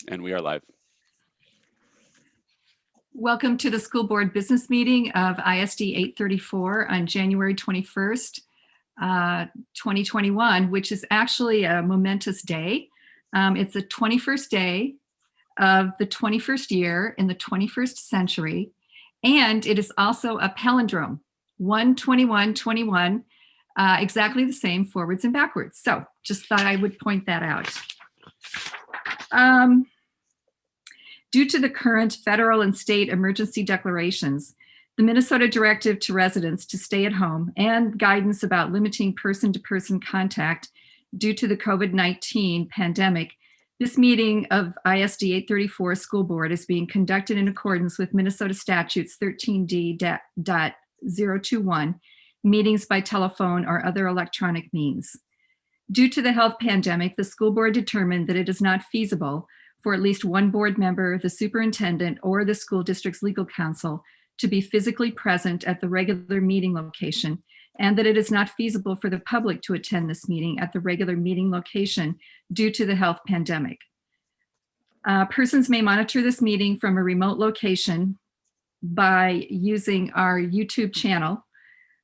And we are live. Welcome to the school board business meeting of ISD 834 on January 21st, 2021, which is actually a momentous day. It's the 21st day of the 21st year in the 21st century. And it is also a palindrome, 1/21/21, exactly the same forwards and backwards. So just thought I would point that out. Due to the current federal and state emergency declarations, the Minnesota directive to residents to stay at home and guidance about limiting person-to-person contact due to the COVID-19 pandemic, this meeting of ISD 834 School Board is being conducted in accordance with Minnesota Statutes 13D.021, meetings by telephone or other electronic means. Due to the health pandemic, the school board determined that it is not feasible for at least one board member, the superintendent, or the school district's legal counsel to be physically present at the regular meeting location, and that it is not feasible for the public to attend this meeting at the regular meeting location due to the health pandemic. Persons may monitor this meeting from a remote location by using our YouTube channel.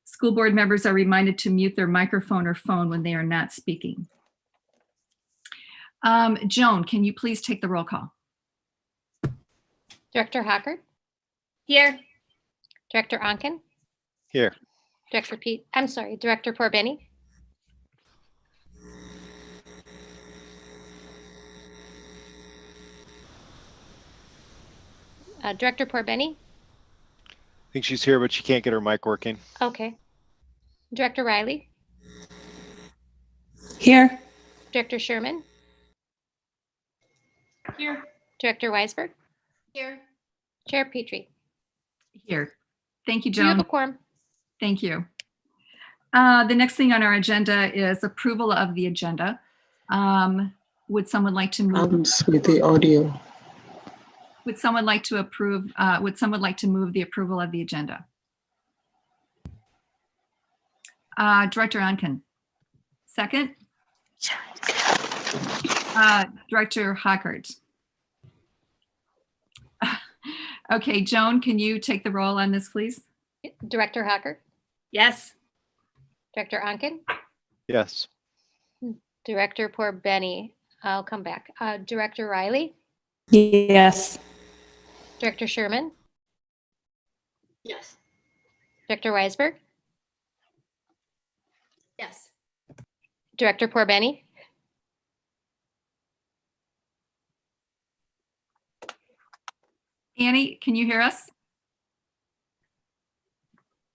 School board members are reminded to mute their microphone or phone when they are not speaking. Joan, can you please take the roll call? Director Hockert? Here. Director Onken? Here. Director Porbenny? Director Porbenny? I think she's here, but she can't get her mic working. Okay. Director Riley? Here. Director Sherman? Here. Director Weisberg? Here. Chair Petrie? Here. Thank you, Do you have Joan. a quorum? Thank you. The next thing on our agenda is approval of the agenda. Would someone like to move? Problems with the audio. Would someone like to approve? Would someone like to move the approval of the agenda? Director Onken. Second. Director Hockert. Okay, Joan, can you take the roll on this, please? Director Hockert? Yes. Director Onken? Yes. Director Porbenny? I'll come back. Director Riley? Yes. Director Sherman? Yes. Director Weisberg? Yes. Director Porbenny? Annie, can you hear us?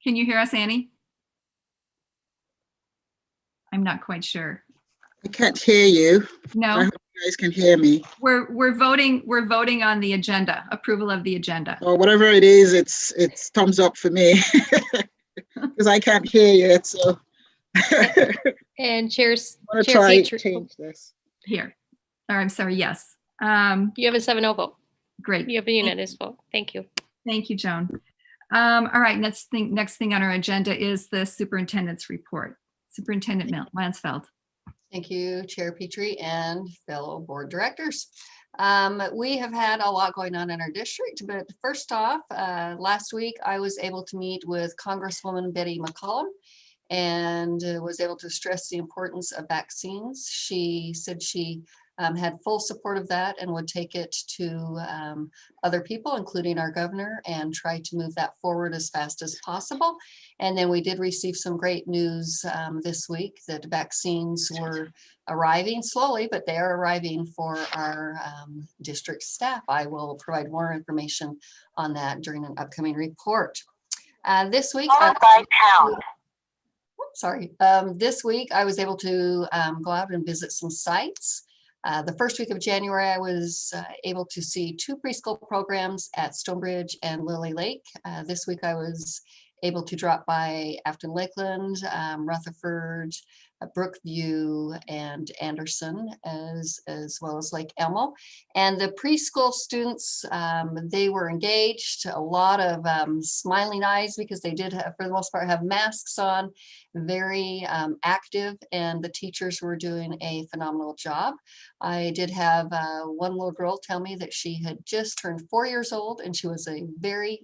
Can you hear us, Annie? I'm not quite sure. I can't hear you. I No, hope you guys can hear me. we're voting on the agenda, approval of the agenda. Or whatever it is, it's thumbs up for me because I can't hear you. So And Chair's I'm gonna Chair try Petrie. change this. Here. Or I'm sorry, yes. You have a 7-0 vote. Great. You have a unanimous vote. Thank you. Thank you, Joan. All right, next thing on our agenda is the superintendent's report. Superintendent Mansfeld. Thank you, Chair Petrie and fellow board directors. We have had a lot going on in our district, but first off, last week I was able to meet with Congresswoman Betty McCollum and was able to stress the importance of vaccines. She said she had full support of that and would take it to other people, including our governor, and try to move that forward as fast as possible. And then we did receive some great news this week that vaccines were arriving slowly, but they are arriving for our district staff. I will provide more information on that during an upcoming report. This week, this week I was able to go out and visit some sites. The first week of January, I was able to see 2 preschool programs at Stonebridge and Lily Lake. This week, I was able to drop by Afton Lakeland, Rutherford, Brookview and Anderson, as well as Lake Elmo. And the preschool students, they were engaged, a lot of smiling eyes because they did have, for the most part, have masks on, very active, and the teachers were doing a phenomenal job. I did have one little girl tell me that she had just turned 4 years old and she was a very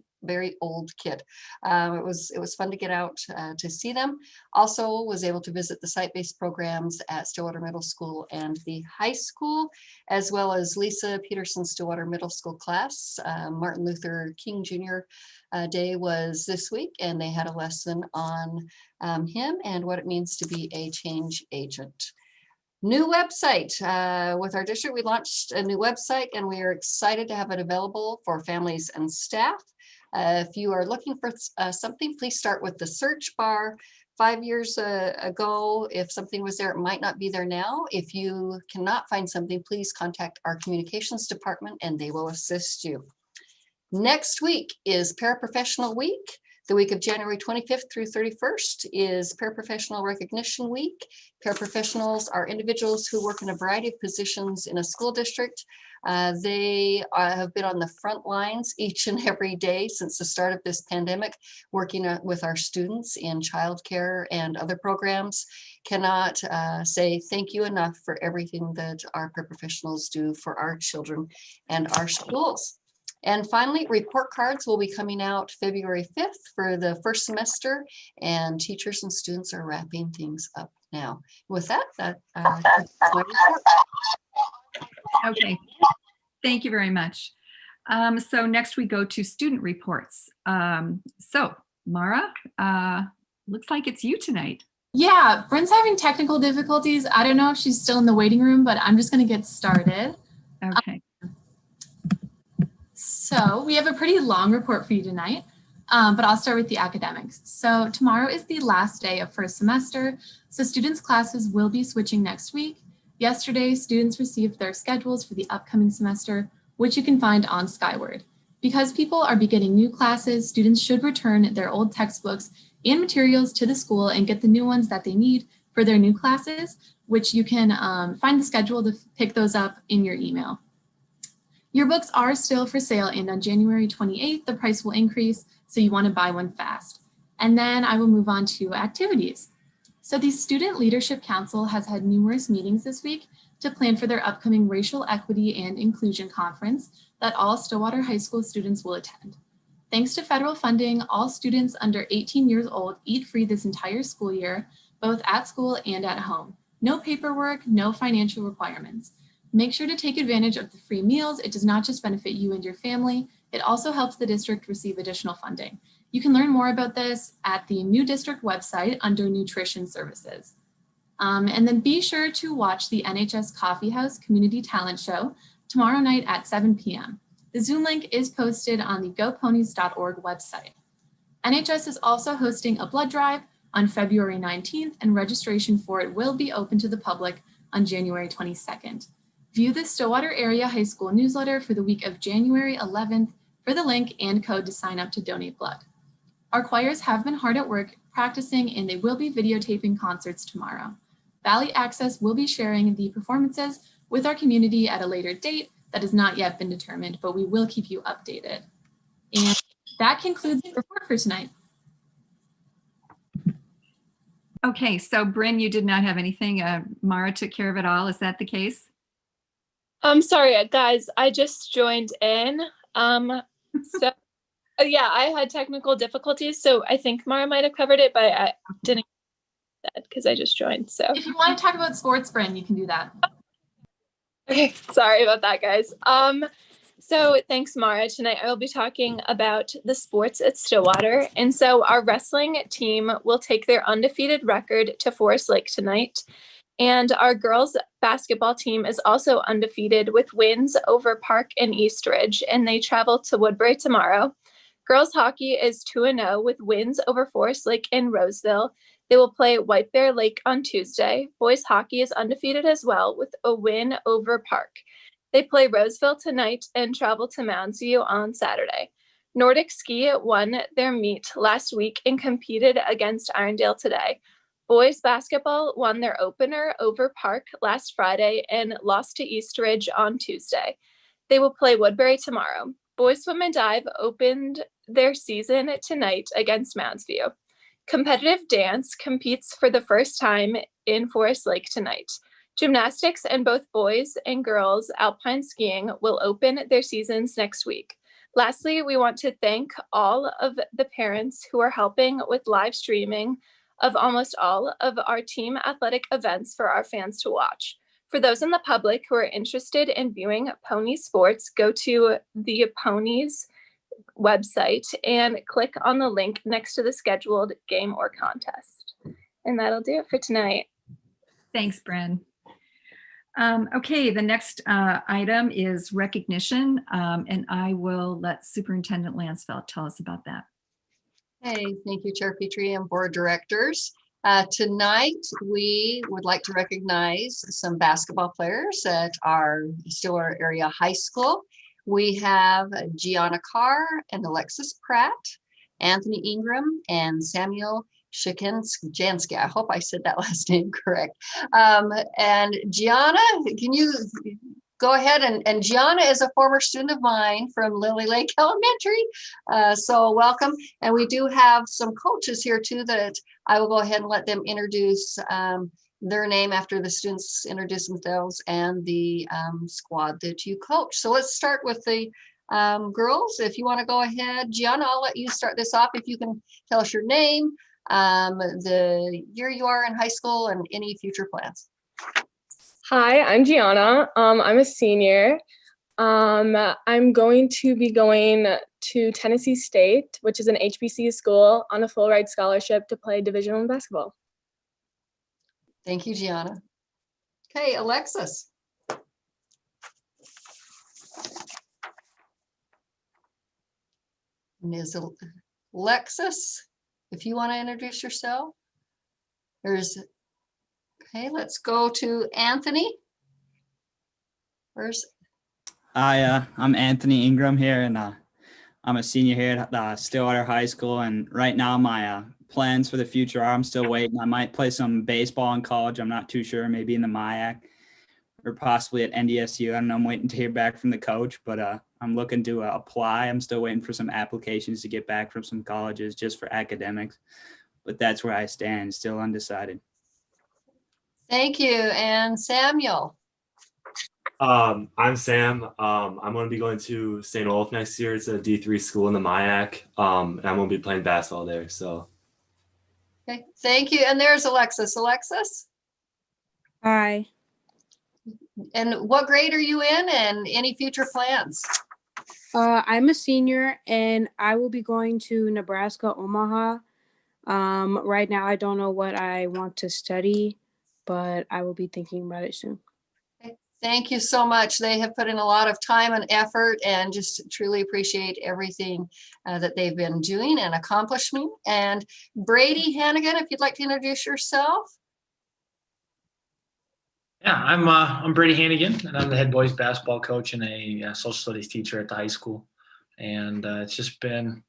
old kid. It was fun to get out to see them. Also was able to visit the site-based programs at Stillwater Middle School and the high school, as well as Lisa Peterson's Stillwater Middle School class. Martin Luther King Jr. Day was this week, and they had a lesson on him and what it means to be a change agent. New website with our district. We launched a new website and we are excited to have it available for families and staff. If you are looking for something, please start with the search bar. 5 years ago, if something was there, it might not be there now. If you cannot find something, please contact our communications department and they will assist you. Next week is Paraprofessional Week. The week of January 25th through 31st is Paraprofessional Recognition Week. Paraprofessionals are individuals who work in a variety of positions in a school district. They have been on the front lines each and every day since the start of this pandemic, working with our students in childcare and other programs. Cannot say thank you enough for everything that our paraprofessionals do for our children and our schools. And finally, report cards will be coming out February 5th for the first semester, and teachers and students are wrapping things up now. With that, that's my report. Okay, thank you very much. So next we go to student reports. So Mara, looks like it's you tonight. Yeah, Bryn's having technical difficulties. I don't know if she's still in the waiting room, but I'm just going to get started. Okay. So we have a pretty long report for you tonight, but I'll start with the academics. So tomorrow is the last day of first semester, so students' classes will be switching next week. Yesterday, students received their schedules for the upcoming semester, which you can find on Skyward. Because people are beginning new classes, students should return their old textbooks and materials to the school and get the new ones that they need for their new classes, which you can find the schedule to pick those up in your email. Your books are still for sale, and on January 28th, the price will increase, so you want to buy one fast. And then I will move on to activities. So the Student Leadership Council has had numerous meetings this week to plan for their upcoming Racial Equity and Inclusion Conference that all Stillwater High School students will attend. Thanks to federal funding, all students under 18 years old eat free this entire school year, both at school and at home. No paperwork, no financial requirements. Make sure to take advantage of the free meals. It does not just benefit you and your family, it also helps the district receive additional funding. You can learn more about this at the new district website under Nutrition Services. And then be sure to watch the NHS Coffee House Community Talent Show tomorrow night at 7 p.m. The Zoom link is posted on the goponies.org website. NHS is also hosting a blood drive on February 19th, and registration for it will be open to the public on January 22nd. View the Stillwater Area High School newsletter for the week of January 11th for the link and code to sign up to donate blood. Our choirs have been hard at work practicing, and they will be videotaping concerts tomorrow. Valley Access will be sharing the performances with our community at a later date that has not yet been determined, but we will keep you updated. And that concludes the report for tonight. Okay, so Bryn, you did not have anything. Mara took care of it all. Is that the case? I'm sorry, guys, I just joined in. So yeah, I had technical difficulties, so I think Mara might have covered it, but I didn't because I just joined. So if you want to talk about sports, Bryn, you can do that. Okay, sorry about that, guys. So thanks, Mara. Tonight I will be talking about the sports at Stillwater. And so our wrestling team will take their undefeated record to Forest Lake tonight. And our girls basketball team is also undefeated with wins over Park and Eastridge, and they travel to Woodbury tomorrow. Girls hockey is 2-0 with wins over Forest Lake and Roseville. They will play White Bear Lake on Tuesday. Boys hockey is undefeated as well with a win over Park. They play Roseville tonight and travel to Mounds View on Saturday. Nordic Ski won their meet last week and competed against Irondale today. Boys basketball won their opener over Park last Friday and lost to East Ridge on Tuesday. They will play Woodbury tomorrow. Boys swim and dive opened their season tonight against Moundsview. Competitive dance competes for the first time in Forest Lake tonight. Gymnastics and both boys and girls alpine skiing will open their seasons next week. Lastly, we want to thank all of the parents who are helping with live streaming of almost all of our team athletic events for our fans to watch. For those in the public who are interested in viewing pony sports, go to the Ponies website and click on the link next to the scheduled game or contest. And that'll do it for tonight. Thanks, Bryn. Okay, the next item is recognition, and I will let Superintendent Lansfeld tell us about that. Hey, thank you, Chair Petrie and Board Directors. Tonight, we would like to recognize some basketball players at our Stillwater Area High School. We have Gianna Carr and Alexis Pratt, Anthony Ingram, and Samuel Jansky. I hope I said that last name correct. And Gianna, can you go ahead? And Gianna is a former student of mine from Lily Lake Elementary. So welcome. And we do have some coaches here too that I will go ahead and let them introduce their name after the students introduce themselves and the squad that you coach. So let's start with the girls. If you want to go ahead, Gianna, I'll let you start this off. If you can tell us your name, the year you are in high school, and any future plans. Hi, I'm Gianna. I'm a senior. I'm going to be going to Tennessee State, which is an HBCU school, on a full ride scholarship to play Division I basketball. Thank you, Gianna. Okay, Alexis. Ms. Alexis, if you want to introduce yourself. Okay, let's go to Anthony. Hi, I'm Anthony Ingram here, and I'm a senior here at Stillwater High School. And right now, my plans for the future are I'm still waiting. I might play some baseball in college. I'm not too sure. Maybe in the MIAC or possibly at NDSU. I don't know. I'm waiting to hear back from the coach, but I'm looking to apply. I'm still waiting for some applications to get back from some colleges just for academics. But that's where I stand, still undecided. Thank you. And Samuel. I'm Sam. I'm going to be going to St. Olaf next year. It's a D3 school in the MIAC, and I'm going to be playing basketball there. So, Okay, thank you. And there's Alexis. Alexis? Hi. And what grade are you in, and any future plans? I'm a senior and I will be going to Nebraska, Omaha. Right now, I don't know what I want to study, but I will be thinking about it soon. Thank you so much. They have put in a lot of time and effort, and just truly appreciate everything that they've been doing and accomplishing. And Brady Hannigan, if you'd like to introduce yourself. Yeah, I'm Brady Hannigan, and I'm the head boys basketball coach and a social studies teacher at the high school. And it's just been,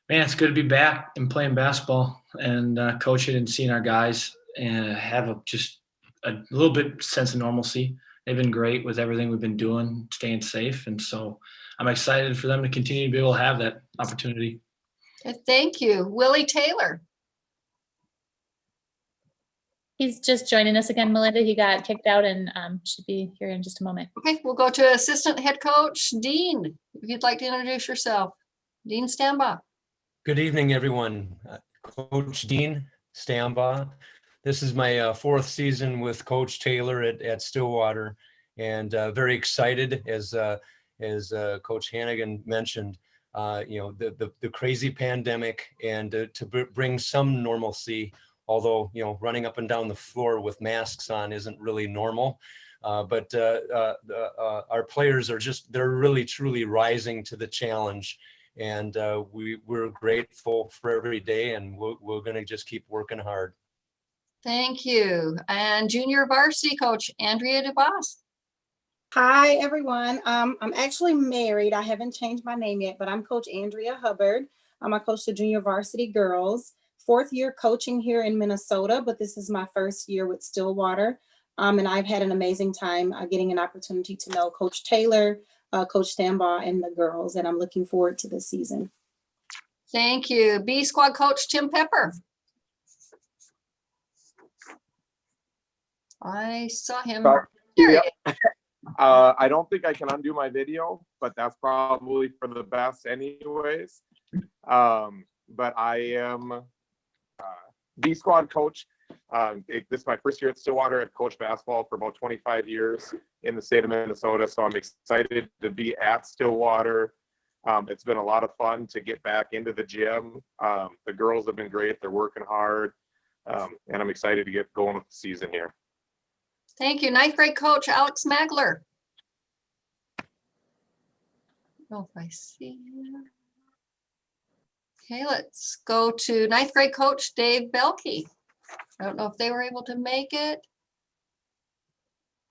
man, it's good to be back and playing basketball and coaching and seeing our guys and have just a little bit sense of normalcy. They've been great with everything we've been doing, staying safe. And so I'm excited for them to continue to be able to have that opportunity. Thank you. Willie Taylor. He's just joining us again, Melinda. He got kicked out and should be here in just a moment. Okay, we'll go to assistant head coach, Dean. If you'd like to introduce yourself. Dean Stambaugh. Good evening, everyone. Coach Dean Stambaugh. This is my fourth season with Coach Taylor at Stillwater, and very excited, as Coach Hannigan mentioned, the crazy pandemic, and to bring some normalcy, although, running up and down the floor with masks on isn't really normal. But our players they're really truly rising to the challenge, and we're grateful for every day, and we're going to just keep working hard. Thank you. And junior varsity coach, Andrea DeBoss. Hi, everyone. I'm actually married. I haven't changed my name yet, but I'm Coach Andrea Hubbard. I coach the junior varsity girls. fourth year coaching here in Minnesota, but this is my first year with Stillwater. And I've had an amazing time getting an opportunity to know Coach Taylor, Coach Stambaugh, and the girls, and I'm looking forward to this season. Thank you. B squad coach Tim Pepper. I saw him. Sorry. There he Yep. is. I don't think I can undo my video, but that's probably for the best anyways. But I am B squad coach. This is my first year at Stillwater. I've coached basketball for about 25 years in the state of Minnesota, so I'm excited to be at Stillwater. It's been a lot of fun to get back into the gym. The girls have been great. They're working hard, and I'm excited to get going with the season here. Thank you. Ninth grade coach Alex Magler. I don't know if I see you. Okay, let's go to ninth grade coach Dave Belkey. I don't know if they were able to make it.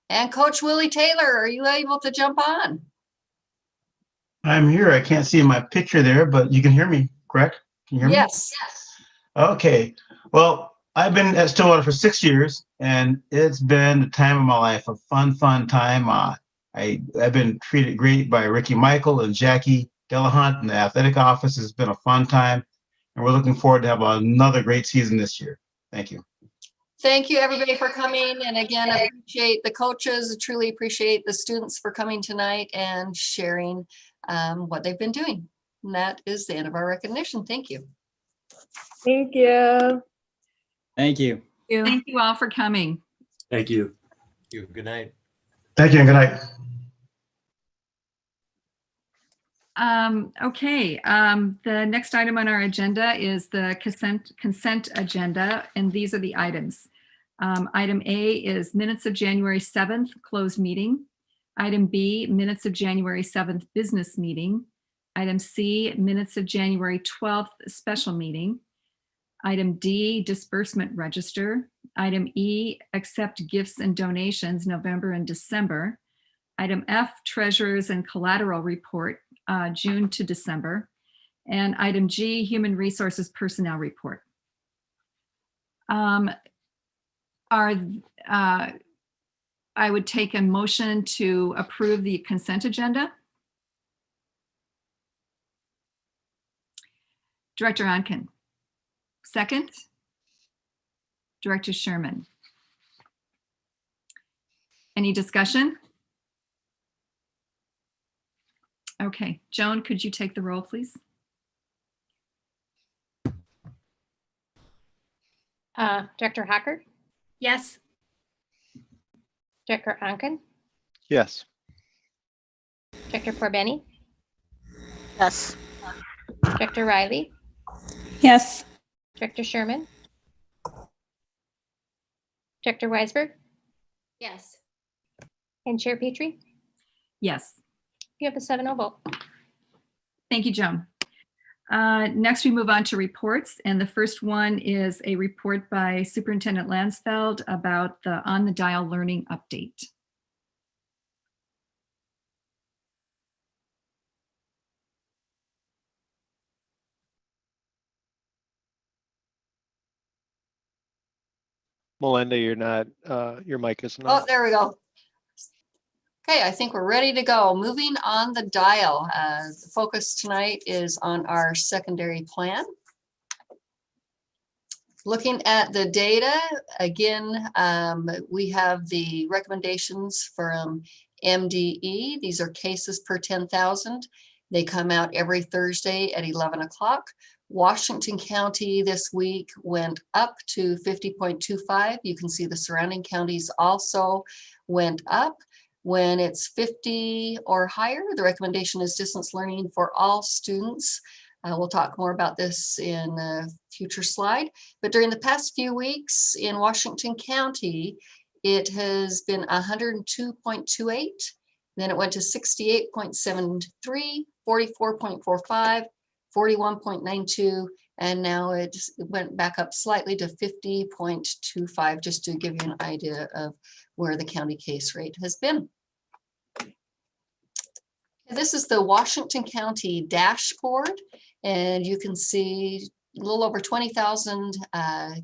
And Coach Willie Taylor, are you able to jump on? I'm here. I can't see my picture there, but you can hear me, correct? Can you hear me? Yes. Okay. Well, I've been at Stillwater for 6 years, and it's been the time of my life, a fun time. I've been treated great by Ricky Michael and Jackie Delahunt in the athletic office. It's been a fun time, and we're looking forward to have another great season this year. Thank you. Thank you, everybody, for coming. And again, I appreciate the coaches. I truly appreciate the students for coming tonight and sharing what they've been doing. And that is the end of our recognition. Thank you. Thank you. Thank you. Thank you all for coming. Thank you. Good night. Thank you and good night. Okay, the next item on our agenda is the consent agenda, and these are the items. Item A is minutes of January 7th, closed meeting. Item B, minutes of January 7th, business meeting. Item C, minutes of January 12th, special meeting. Item D, disbursement register. Item E, accept gifts and donations, November and December. Item F, treasurers and collateral report, June to December. And item G, human resources personnel report. I would take a motion to approve the consent agenda. Director Onken. Second. Director Sherman. Any discussion? Okay, Joan, could you take the roll, please? Director Hacker, Yes. Director Onken, Yes. Director Porbeni, Yes. Director Riley, Yes. Director Sherman, Director Weisberg, Yes. and Chair Petrie. Yes. You have a 7-0 vote. Thank you, Joan. Next, we move on to reports. And the first one is a report by Superintendent Lansfeld about the On the Dial Learning Update. Melinda, you're not, your mic isn't on. Oh, there we go. Okay, I think we're ready to go. Moving on the dial. The focus tonight is on our secondary plan. Looking at the data, again, we have the recommendations from MDE. These are cases per 10,000. They come out every Thursday at 11 o'clock. Washington County this week went up to 50.25. You can see the surrounding counties also went up. When it's 50 or higher, the recommendation is distance learning for all students. We'll talk more about this in a future slide. But during the past few weeks in Washington County, it has been 102.28. Then it went to 68.73, 44.45, 41.92, and now it went back up slightly to 50.25, just to give you an idea of where the county case rate has been. This is the Washington County dashboard, and you can see little over 20,000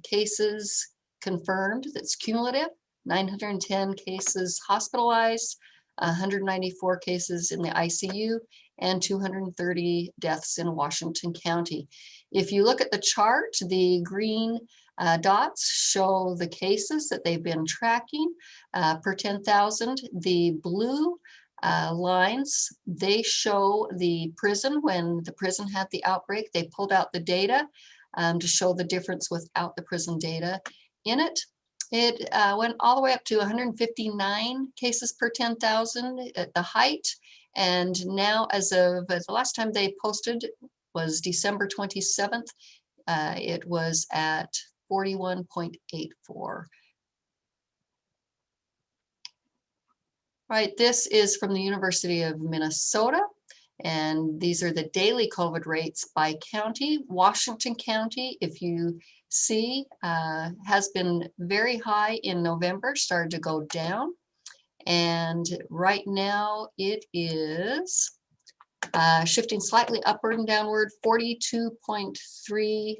cases confirmed. That's cumulative. 910 cases hospitalized, 194 cases in the ICU, and 230 deaths in Washington County. If you look at the chart, the green dots show the cases that they've been tracking per 10,000. The blue lines, they show the prison. When the prison had the outbreak, they pulled out the data to show the difference without the prison data in it. It went all the way up to 159 cases per 10,000 at the height. And now, as of the last time they posted was December 27th, it was at 41.84. Right, this is from the University of Minnesota, and these are the daily COVID rates by county. Washington County, if you see, has been very high in November, started to go down. And right now it is shifting slightly upward and downward, 42.3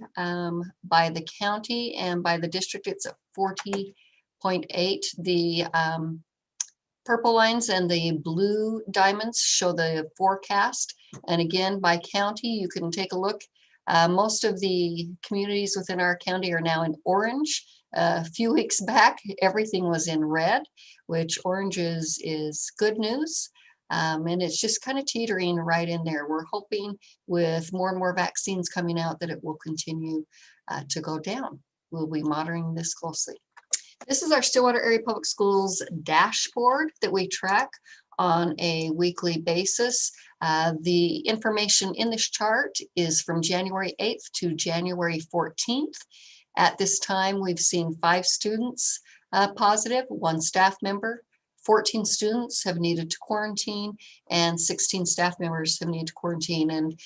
by the county, and by the district it's at 40.8. The purple lines and the blue diamonds show the forecast. And again, by county, you can take a look. Most of the communities within our county are now in orange. A few weeks back, everything was in red, which orange is good news. And it's just kind of teetering right in there. We're hoping with more and more vaccines coming out that it will continue to go down. We'll be monitoring this closely. This is our Stillwater Area Public Schools dashboard that we track on a weekly basis. The information in this chart is from January 8th to January 14th. At this time, we've seen 5 students positive, 1 staff member, 14 students have needed to quarantine, and 16 staff members have needed to quarantine. And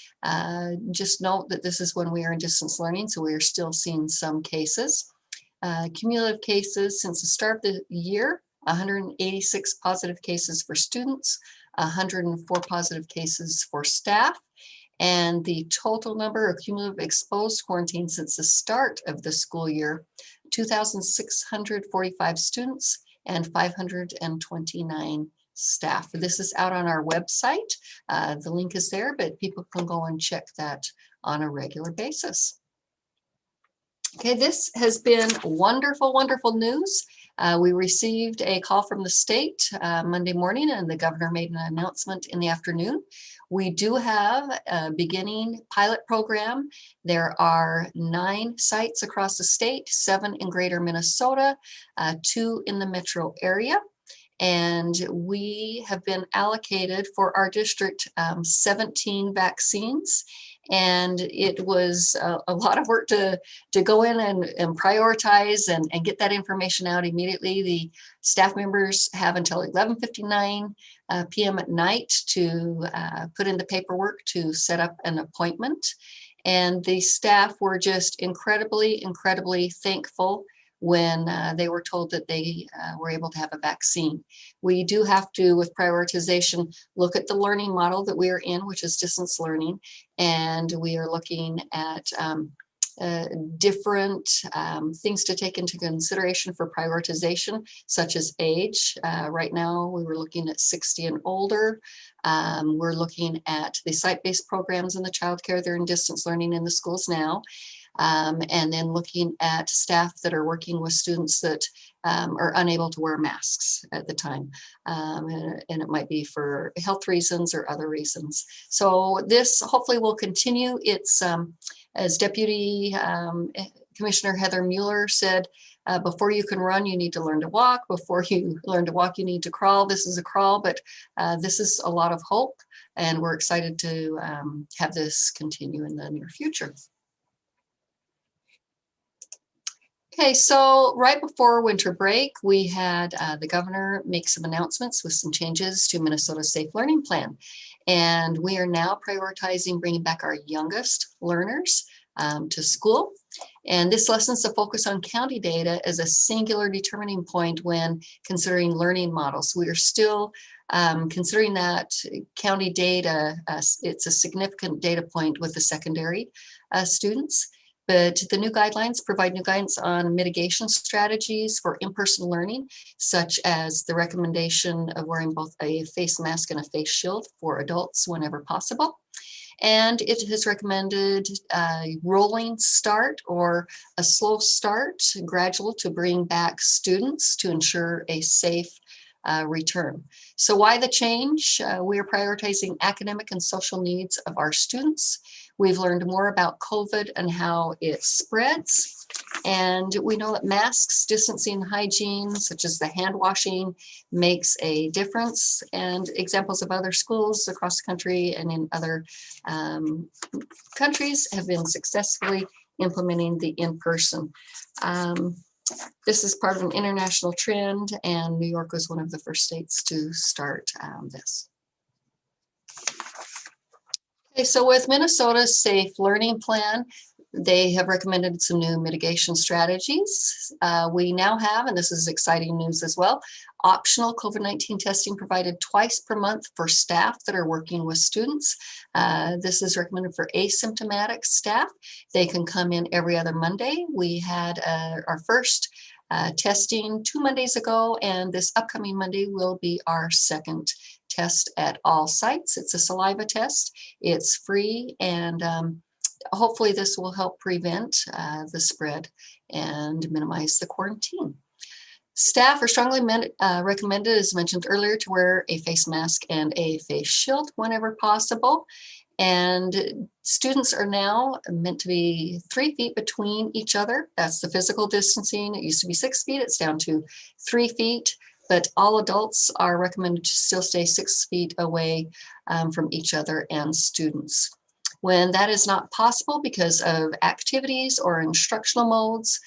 just note that this is when we are in distance learning, so we are still seeing some cases. Cumulative cases since the start of the year, 186 positive cases for students, 104 positive cases for staff, and the total number of cumulative exposed quarantine since the start of the school year, 2,645 students and 529 staff. This is out on our website. The link is there, but people can go and check that on a regular basis. Okay, this has been wonderful, wonderful news. We received a call from the state Monday morning, and the governor made an announcement in the afternoon. We do have a beginning pilot program. There are 9 sites across the state, 7 in greater Minnesota, 2 in the metro area. And we have been allocated for our district 17 vaccines. And it was a lot of work to go in and prioritize and get that information out immediately. The staff members have until 11:59 p.m. at night to put in the paperwork to set up an appointment. And the staff were just incredibly, incredibly thankful when they were told that they were able to have a vaccine. We do have to, with prioritization, look at the learning model that we are in, which is distance learning, and we are looking at different things to take into consideration for prioritization, such as age. Right now, we were looking at 60 and older. We're looking at the site-based programs in the childcare. They're in distance learning in the schools now. And then looking at staff that are working with students that are unable to wear masks at the time. And it might be for health reasons or other reasons. So this hopefully will continue. It's, as Deputy Commissioner Heather Mueller said, before you can run, you need to learn to walk. Before you learn to walk, you need to crawl. This is a crawl, but this is a lot of hope. And we're excited to have this continue in the near future. Okay, so right before winter break, we had the governor make some announcements with some changes to Minnesota's Safe Learning Plan. And we are now prioritizing bringing back our youngest learners to school. And this lessens the focus on county data as a singular determining point when considering learning models. We are still considering that county data, it's a significant data point with the secondary students. But the new guidelines provide new guidance on mitigation strategies for in-person learning, such as the recommendation of wearing both a face mask and a face shield for adults whenever possible. And it has recommended a rolling start or a slow start, gradual, to bring back students to ensure a safe return. So why the change? We are prioritizing academic and social needs of our students. We've learned more about COVID and how it spreads. And we know that masks, distancing, hygiene, such as the hand washing, makes a difference. And examples of other schools across the country and in other countries have been successfully implementing the in-person. This is part of an international trend, and New York was one of the first states to start this. Okay, so with Minnesota's Safe Learning Plan, they have recommended some new mitigation strategies. We now have, and this is exciting news as well, optional COVID-19 testing provided twice per month for staff that are working with students. This is recommended for asymptomatic staff. They can come in every other Monday. We had our first testing 2 Mondays ago, and this upcoming Monday will be our second test at all sites. It's a saliva test. It's free, and hopefully this will help prevent the spread and minimize the quarantine. Staff are strongly recommended, as mentioned earlier, to wear a face mask and a face shield whenever possible. And students are now meant to be 3 feet between each other. That's the physical distancing. It used to be 6 feet. It's down to 3 feet. But all adults are recommended to still stay 6 feet away from each other and students. When that is not possible because of activities or instructional modes,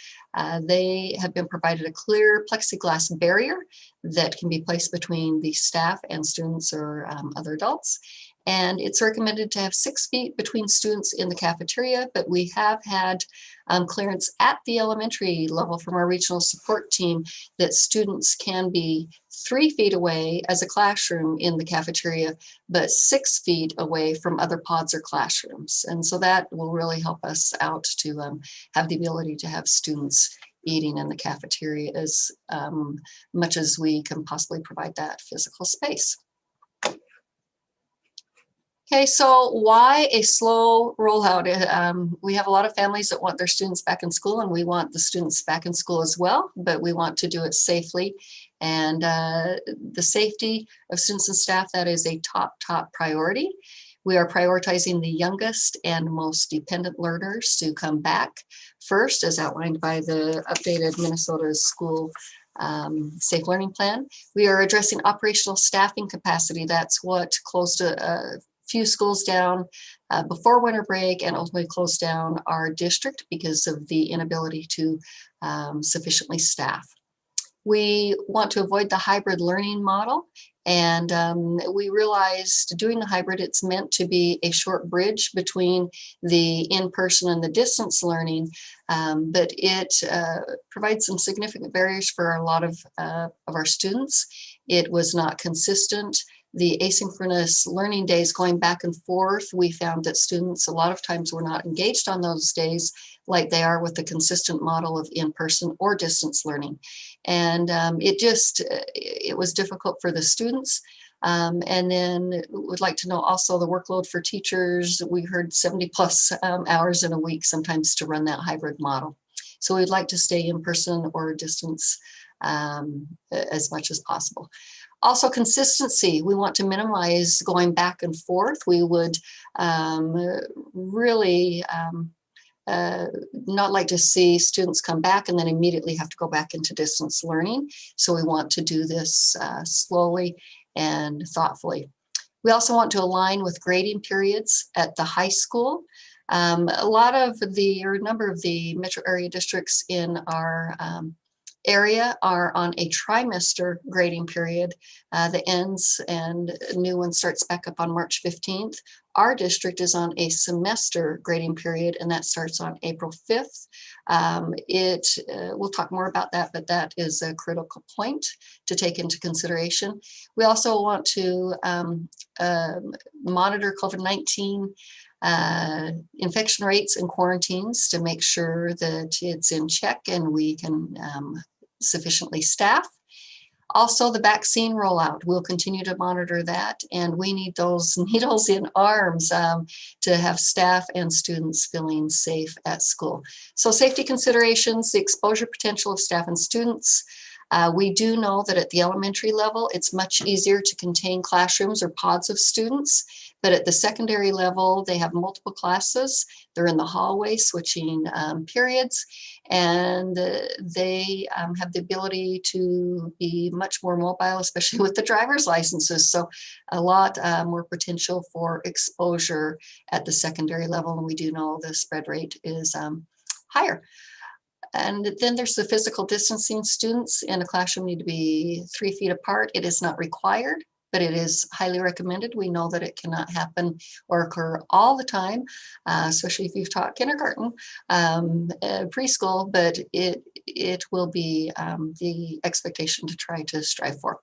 they have been provided a clear plexiglass barrier that can be placed between the staff and students or other adults. And it's recommended to have 6 feet between students in the cafeteria, but we have had clearance at the elementary level from our regional support team that students can be 3 feet away as a classroom in the cafeteria, but 6 feet away from other pods or classrooms. And so that will really help us out to have the ability to have students eating in the cafeteria as much as we can possibly provide that physical space. Okay, so why a slow rollout? We have a lot of families that want their students back in school, and we want the students back in school as well, but we want to do it safely. And the safety of students and staff, that is a top priority. We are prioritizing the youngest and most dependent learners to come back first, as outlined by the updated Minnesota School Safe Learning Plan. We are addressing operational staffing capacity. That's what closed a few schools down before winter break and ultimately closed down our district because of the inability to sufficiently staff. We want to avoid the hybrid learning model, and we realized doing the hybrid, it's meant to be a short bridge between the in-person and the distance learning, but it provides some significant barriers for a lot of our students. It was not consistent. The asynchronous learning days going back and forth, we found that students a lot of times were not engaged on those days like they are with the consistent model of in-person or distance learning. And it was difficult for the students. And then would like to know also the workload for teachers. We heard 70 plus hours in a week sometimes to run that hybrid model. So we'd like to stay in person or distance as much as possible. Also, consistency. We want to minimize going back and forth. We would really not like to see students come back and then immediately have to go back into distance learning. So we want to do this slowly and thoughtfully. We also want to align with grading periods at the high school. A number of the metro area districts in our area are on a trimester grading period that ends and a new one starts back up on March 15th. Our district is on a semester grading period, and that starts on April 5th. We'll talk more about that, but that is a critical point to take into consideration. We also want to monitor COVID-19 infection rates and quarantines to make sure that it's in check and we can sufficiently staff. Also, the vaccine rollout, we'll continue to monitor that, and we need those needles in arms to have staff and students feeling safe at school. So safety considerations, the exposure potential of staff and students. We do know that at the elementary level, it's much easier to contain classrooms or pods of students, but at the secondary level, they have multiple classes. They're in the hallway switching periods, and they have the ability to be much more mobile, especially with the driver's licenses. So a lot more potential for exposure at the secondary level, and we do know the spread rate is higher. And then there's the physical distancing. Students in a classroom need to be 3 feet apart. It is not required, but it is highly recommended. We know that it cannot happen or occur all the time, especially if you've taught kindergarten, preschool, but it will be the expectation to try to strive for.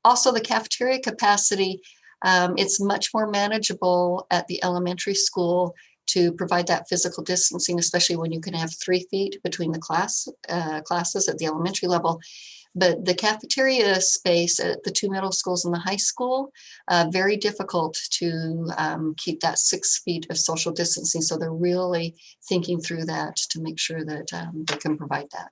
Also, the cafeteria capacity, it's much more manageable at the elementary school to provide that physical distancing, especially when you can have 3 feet between the classes at the elementary level. But the cafeteria space at the 2 middle schools and the high school, very difficult to keep that 6 feet of social distancing. So they're really thinking through that to make sure that they can provide that.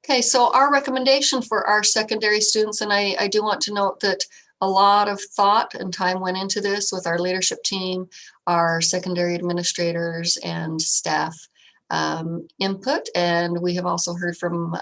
Okay, so our recommendation for our secondary students, and I do want to note that a lot of thought and time went into this with our leadership team, our secondary administrators and staff input, and we have also heard from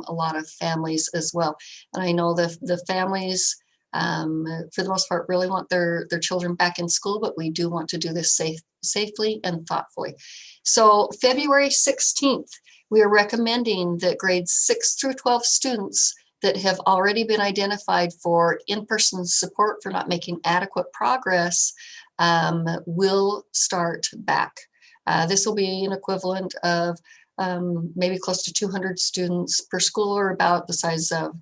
a lot of families as well. And I know the families, for the most part, really want their children back in school, but we do want to do this safely and thoughtfully. So February 16th, we are recommending that grades 6 through 12 students that have already been identified for in-person support for not making adequate progress will start back. This will be an equivalent of maybe close to 200 students per school, or about the size of,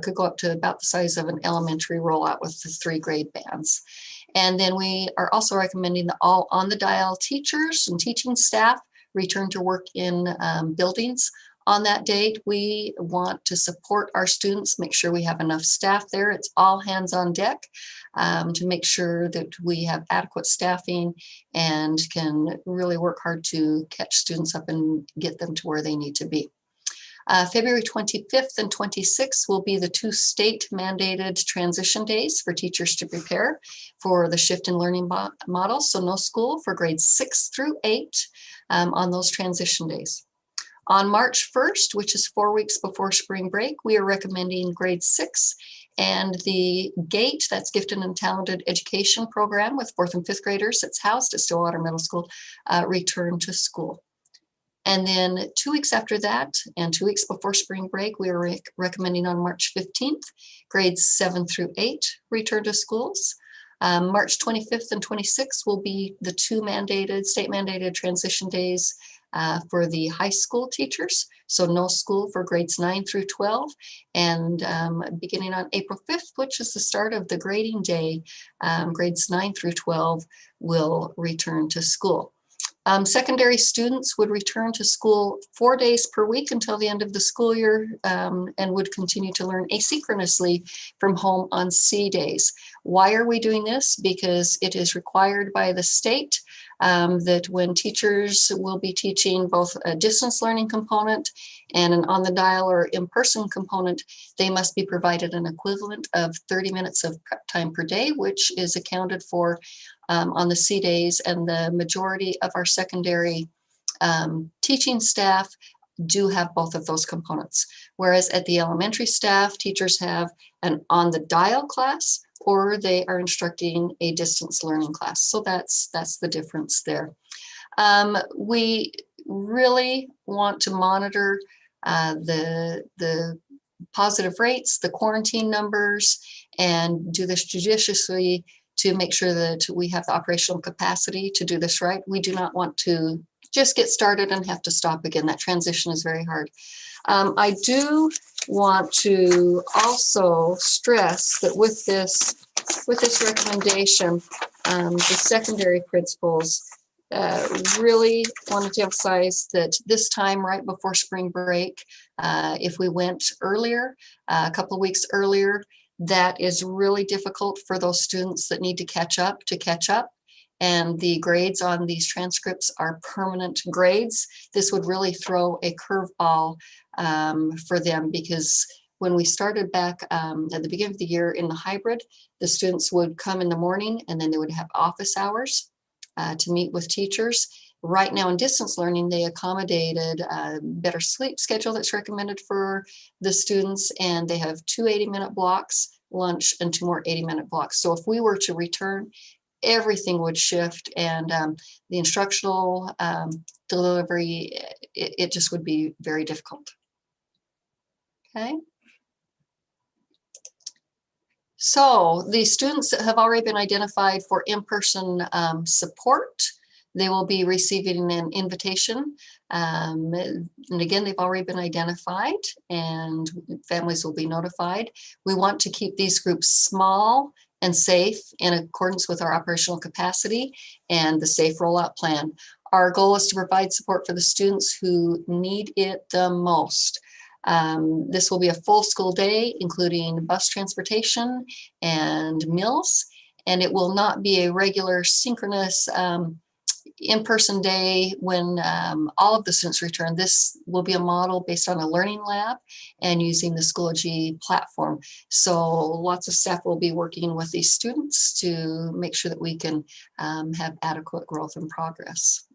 could go up to about the size of an elementary rollout with the 3 grade bands. And then we are also recommending that all on-the-dial teachers and teaching staff return to work in buildings on that date. We want to support our students, make sure we have enough staff there. It's all hands on deck to make sure that we have adequate staffing and can really work hard to catch students up and get them to where they need to be. February 25th and 26th will be the 2 state mandated transition days for teachers to prepare for the shift in learning model. So no school for grades 6 through 8 on those transition days. On March 1st, which is 4 weeks before spring break, we are recommending grade 6 and the GATE, that's Gifted and Talented Education Program with 4th and 5th graders that's housed at Stillwater Middle School, return to school. And then 2 weeks after that, and 2 weeks before spring break, we are recommending on March 15th, grades 7 through 8 return to schools. March 25th and 26th will be the 2 state mandated transition days for the high school teachers. So no school for grades 9 through 12. And beginning on April 5th, which is the start of the grading day, grades 9 through 12 will return to school. Secondary students would return to school 4 days per week until the end of the school year and would continue to learn asynchronously from home on C days. Why are we doing this? Because it is required by the state that when teachers will be teaching both a distance learning component and an on-the-dial or in-person component, they must be provided an equivalent of 30 minutes of prep time per day, which is accounted for on the C days, and the majority of our secondary teaching staff do have both of those components. Whereas at the elementary staff, teachers have an on-the-dial class, or they are instructing a distance learning class. So that's the difference there. We really want to monitor the positive rates, the quarantine numbers, and do this judiciously to make sure that we have the operational capacity to do this right. We do not want to just get started and have to stop again. That transition is very hard. I do want to also stress that with this with this recommendation, the secondary principals really wanted to emphasize that this time right before spring break, if we went earlier, a couple of weeks earlier, that is really difficult for those students that need to catch up. And the grades on these transcripts are permanent grades. This would really throw a curveball for them, because when we started back at the beginning of the year in the hybrid, the students would come in the morning and then they would have office hours to meet with teachers. Right now in distance learning, they accommodated a better sleep schedule that's recommended for the students, and they have 2 80-minute blocks, lunch, and 2 more 80-minute blocks. So if we were to return, everything would shift, and the instructional delivery, it just would be very difficult. Okay. So the students that have already been identified for in-person support, they will be receiving an invitation. And again, they've already been identified and families will be notified. We want to keep these groups small and safe in accordance with our operational capacity and the safe rollout plan. Our goal is to provide support for the students who need it the most. This will be a full school day, including bus transportation and meals, and it will not be a regular synchronous in-person day when all of the students return. This will be a model based on a learning lab and using the Schoology platform. So lots of staff will be working with these students to make sure that we can have adequate growth and progress.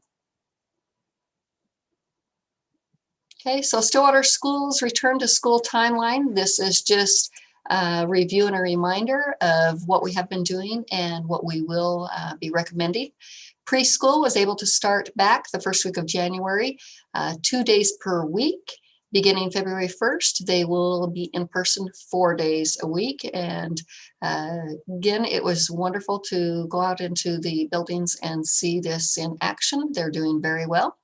Okay, so Stillwater Schools return to school timeline. This is just a review and a reminder of what we have been doing and what we will be recommending. Preschool was able to start back the first week of January, 2 days per week. Beginning February 1st, they will be in person 4 days a week. And again, it was wonderful to go out into the buildings and see this in action. They're doing very well.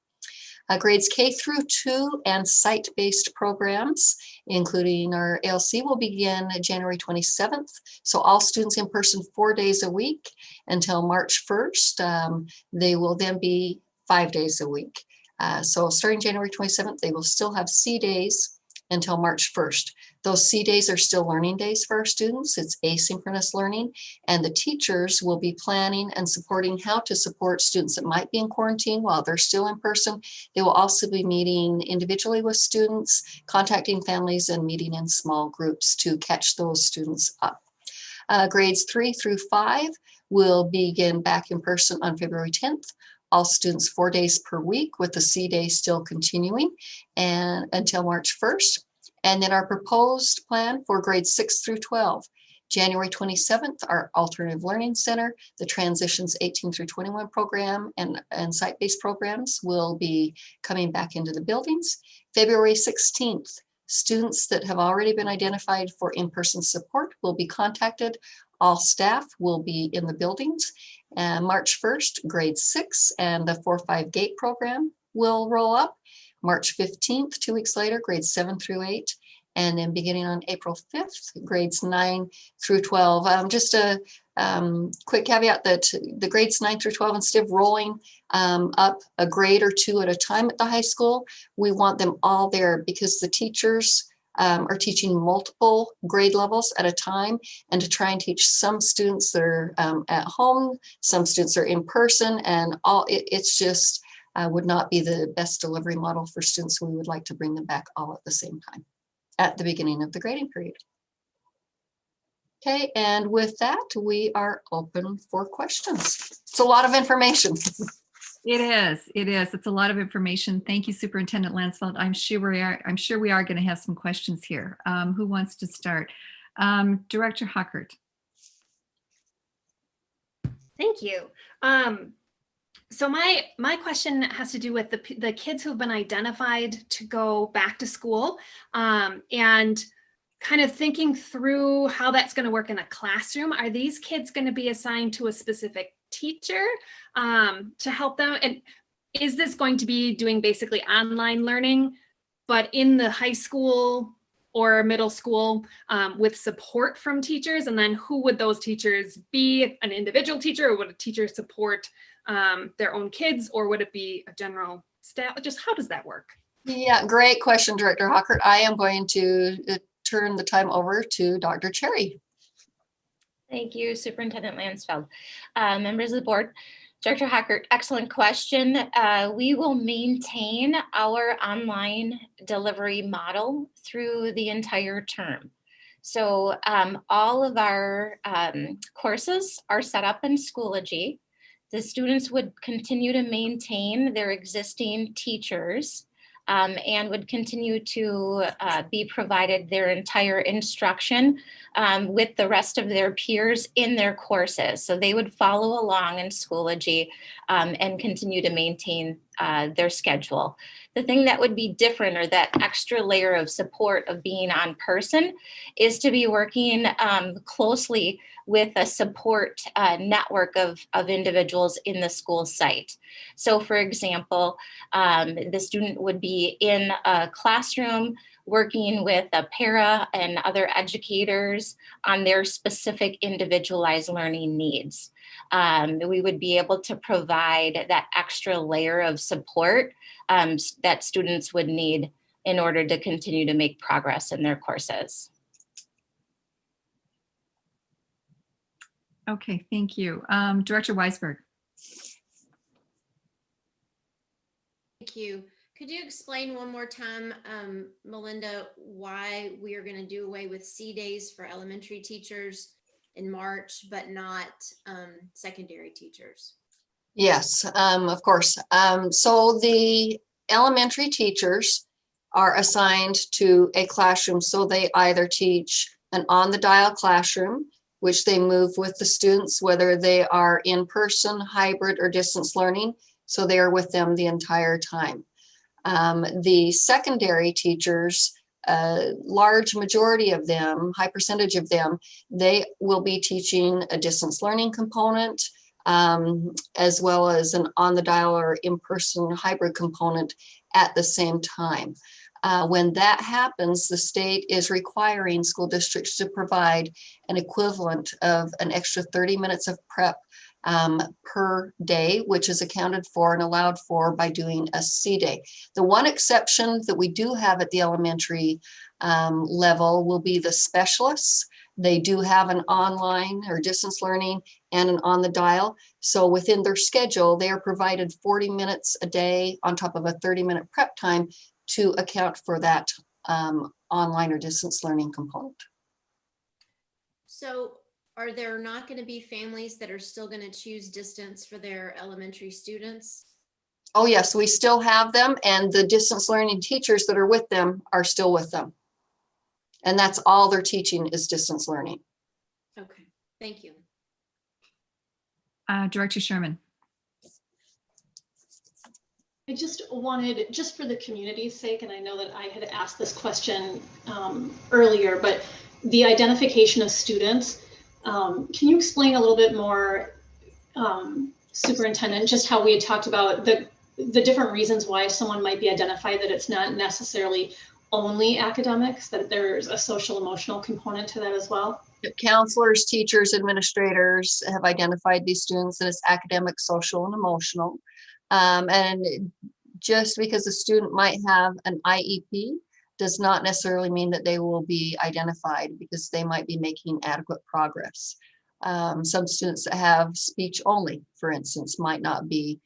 Grades K through 2 and site-based programs, including our ALC, will begin January 27th. So all students in person 4 days a week until March 1st. They will then be 5 days a week. So starting January 27th, they will still have C days until March 1st. Those C days are still learning days for our students. It's asynchronous learning, and the teachers will be planning and supporting how to support students that might be in quarantine while they're still in person. They will also be meeting individually with students, contacting families, and meeting in small groups to catch those students up. Grades 3 through 5 will begin back in person on February 10th. All students 4 days per week, with the C day still continuing and until March 1st. And then our proposed plan for grades 6 through 12. January 27th, our Alternative Learning Center, the Transitions 18 through 21 program and site-based programs will be coming back into the buildings. February 16th, students that have already been identified for in-person support will be contacted. All staff will be in the buildings. March 1st, grade 6 and the 4-5 gate program will roll up. March 15th, 2 weeks later, grades 7 through 8. And then beginning on April 5th, grades 9 through 12. Just a quick caveat that the grades 9 through 12, instead of rolling up a grade or 2 at a time at the high school, we want them all there because the teachers are teaching multiple grade levels at a time, and to try and teach some students that are at home, some students are in person, and it's just would not be the best delivery model for students. We would like to bring them back all at the same time at the beginning of the grading period. Okay, and with that, we are open for questions. It's a lot of information. It is. It's a lot of information. Thank you, Superintendent Lansfeld. I'm sure we are going to have some questions here. Who wants to start? Director Huckert. Thank you. So my question has to do with the kids who've been identified to go back to school, and kind of thinking through how that's going to work in a classroom. Are these kids going to be assigned to a specific teacher to help them? And is this going to be doing basically online learning, but in the high school or middle school with support from teachers? And then who would those teachers be? An individual teacher, or would a teacher support their own kids, or would it be a general staff? Just how does that work? Yeah, great question, Director Hockert. I am going to turn the time over to Dr. Cherry. Thank you, Superintendent Lansfeld. Members of the board, Director Hockert, excellent question. We will maintain our online delivery model through the entire term. So all of our courses are set up in Schoology. The students would continue to maintain their existing teachers and would continue to be provided their entire instruction with the rest of their peers in their courses. So they would follow along in Schoology and continue to maintain their schedule. The thing that would be different, or that extra layer of support of being on person, is to be working closely with a support network of individuals in the school site. So for example, the student would be in a classroom working with a para and other educators on their specific individualized learning needs. We would be able to provide that extra layer of support that students would need in order to continue to make progress in their courses. Okay, thank you. Director Weisberg. Thank you. Could you explain one more time, Melinda, why we are going to do away with C days for elementary teachers in March, but not secondary teachers? Yes, of course. So the elementary teachers are assigned to a classroom. So they either teach an on-the-dial classroom, which they move with the students, whether they are in person, hybrid, or distance learning. So they are with them the entire time. The secondary teachers, a large majority of them, high percentage of them, they will be teaching a distance learning component, as well as an on-the-dial or in-person hybrid component at the same time. When that happens, the state is requiring school districts to provide an equivalent of an extra 30 minutes of prep per day, which is accounted for and allowed for by doing a C day. The one exception that we do have at the elementary level will be the specialists. They do have an online or distance learning and an on the dial. So within their schedule, they are provided 40 minutes a day on top of a 30-minute prep time to account for that online or distance learning component. So are there not going to be families that are still going to choose distance for their elementary students? Oh yes, we still have them, and the distance learning teachers that are with them are still with them. And that's all they're teaching is distance learning. Okay, thank you. Director Sherman. I just wanted, just for the community's sake, and I know that I had asked this question earlier, but the identification of students, can you explain a little bit more, Superintendent, just how we had talked about the different reasons why someone might be identified, that it's not necessarily only academics, that there's a social emotional component to that as well? Counselors, teachers, administrators have identified these students as academic, social, and emotional. And just because a student might have an IEP does not necessarily mean that they will be identified, because they might be making adequate progress. Some students that have speech only, for instance, might not be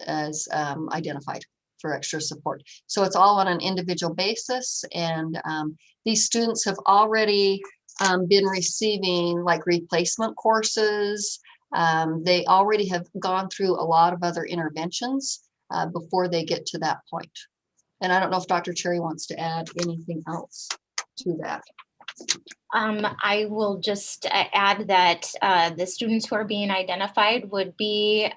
identified for extra support. So it's all on an individual basis, and these students have already been receiving like replacement courses. They already have gone through a lot of other interventions before they get to that point. And I don't know if Dr. Cherry wants to add anything else to that. I will just add that the students who are being identified would be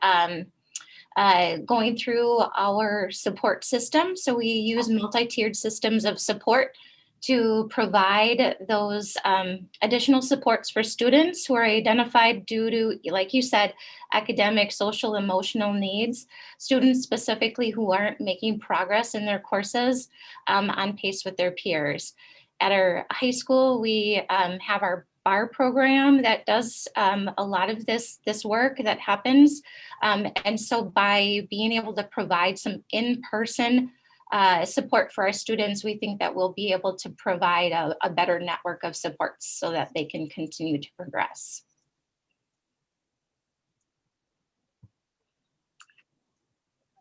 going through our support system. So we use multi-tiered systems of support to provide those additional supports for students who are identified due to, like you said, academic, social, emotional needs, students specifically who aren't making progress in their courses on pace with their peers. At our high school, we have our BAR program that does a lot of this work that happens. And so by being able to provide some in-person support for our students, we think that we'll be able to provide a better network of supports so that they can continue to progress.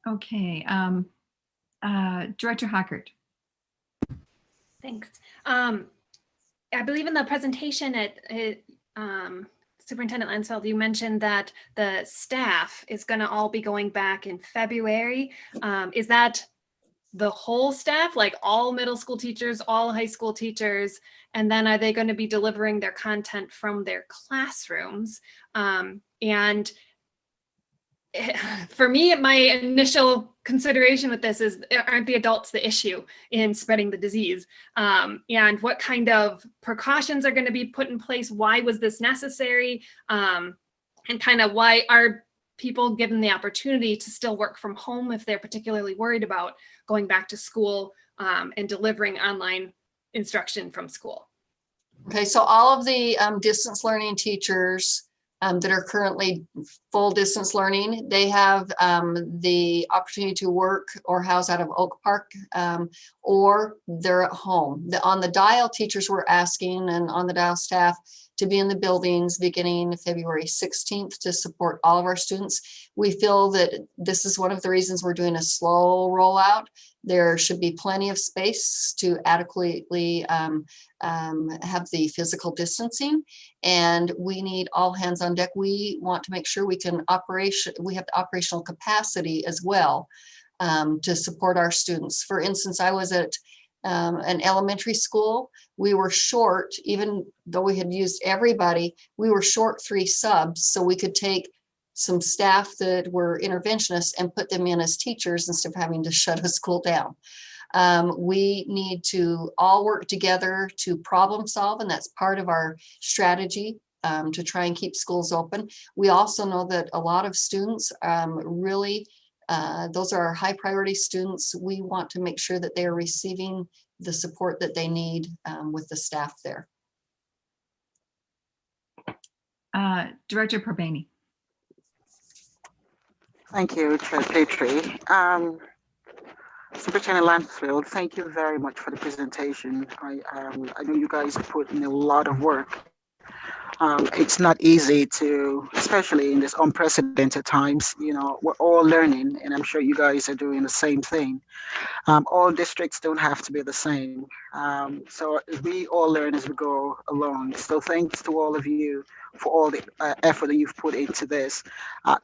Okay, Director Hockert. Thanks. I believe in the presentation at Superintendent Lansfeld, you mentioned that the staff is going to all be going back in February. Is that the whole staff, like all middle school teachers, all high school teachers? And then are they going to be delivering their content from their classrooms? And for me, my initial consideration with this is, aren't the adults the issue in spreading the disease? And what kind of precautions are going to be put in place? Why was this necessary? And kind of why are people given the opportunity to still work from home if they're particularly worried about going back to school and delivering online instruction from school? Okay, so all of the distance learning teachers that are currently full distance learning, they have the opportunity to work or house out of Oak Park, or they're at home. On the dial, teachers were asking, and on the dial staff, to be in the buildings beginning February 16th to support all of our students. We feel that this is one of the reasons we're doing a slow rollout. There should be plenty of space to adequately have the physical distancing, and we need all hands on deck. We want to make sure we have the operational capacity as well to support our students. For instance, I was at an elementary school. We were short, even though we had used everybody, we were short 3 subs, so we could take some staff that were interventionists and put them in as teachers instead of having to shut a school down. We need to all work together to problem solve, and that's part of our strategy to try and keep schools open. We also know that a lot of students really, those are our high priority students. We want to make sure that they are receiving the support that they need with the staff there. Director Perbani. Thank you, Chair Petrie. Superintendent Lansfield, thank you very much for the presentation. I know you guys put in a lot of work. It's not easy to, especially in this unprecedented times, you know, we're all learning, and I'm sure you guys are doing the same thing. All districts don't have to be the same. So we all learn as we go along. So thanks to all of you for all the effort that you've put into this.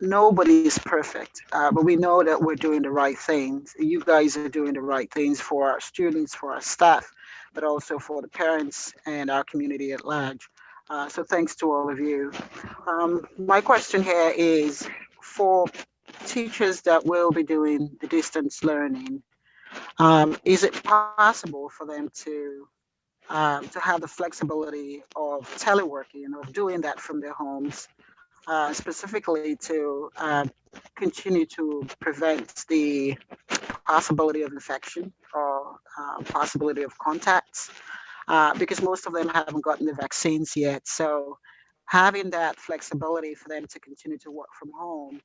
Nobody is perfect, but we know that we're doing the right things. You guys are doing the right things for our students, for our staff, but also for the parents and our community at large. So thanks to all of you. My question here is for teachers that will be doing the distance learning, is it possible for them to have the flexibility of teleworking, of doing that from their homes, specifically to continue to prevent the possibility of infection or possibility of contacts? Because most of them haven't gotten the vaccines yet. So having that flexibility for them to continue to work from home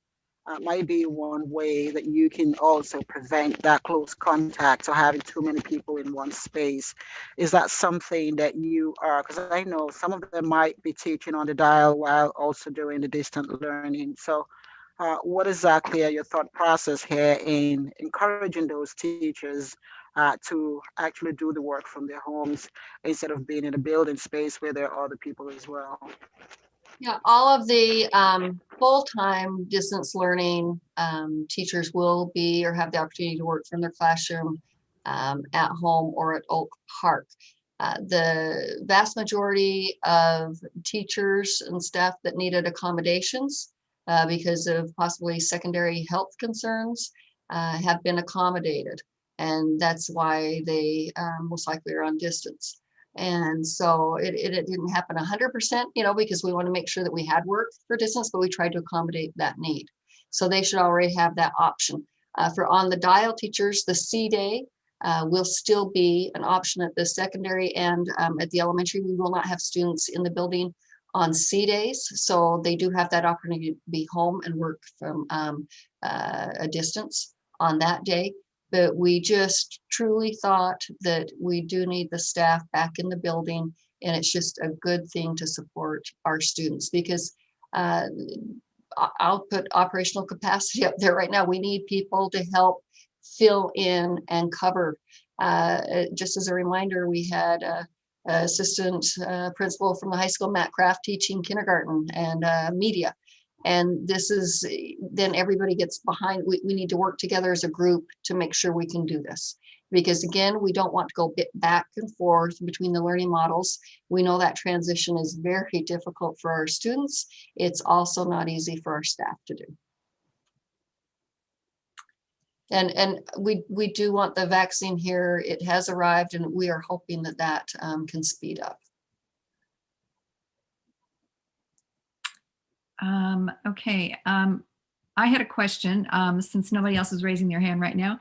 might be one way that you can also prevent that close contact or having too many people in one space. Is that something that you are, because I know some of them might be teaching on the dial while also doing the distant learning. So what exactly are your thought process here in encouraging those teachers to actually do the work from their homes instead of being in a building space where there are other people as well? Yeah, all of the full-time distance learning teachers will be or have the opportunity to work from their classroom at home or at Oak Park. The vast majority of teachers and staff that needed accommodations because of possibly secondary health concerns have been accommodated. And that's why they most likely are on distance. And so it didn't happen 100%, because we want to make sure that we had work for distance, but we tried to accommodate that need. So they should already have that option. For on the dial teachers, the C day will still be an option at the secondary and at the elementary. We will not have students in the building on C days. So they do have that opportunity to be home and work from a distance on that day. But we just truly thought that we do need the staff back in the building, and it's just a good thing to support our students, because I'll put operational capacity up there right now. We need people to help fill in and cover. Just as a reminder, we had assistant principal from the high school, Matt Kraft, teaching kindergarten and media. And this is, then everybody gets behind. We need to work together as a group to make sure we can do this. Because again, we don't want to go back and forth between the learning models. We know that transition is very difficult for our students. It's also not easy for our staff to do. And we do want the vaccine here. It has arrived, and we are hoping that that can speed up. Okay. I had a question since nobody else is raising their hand right now.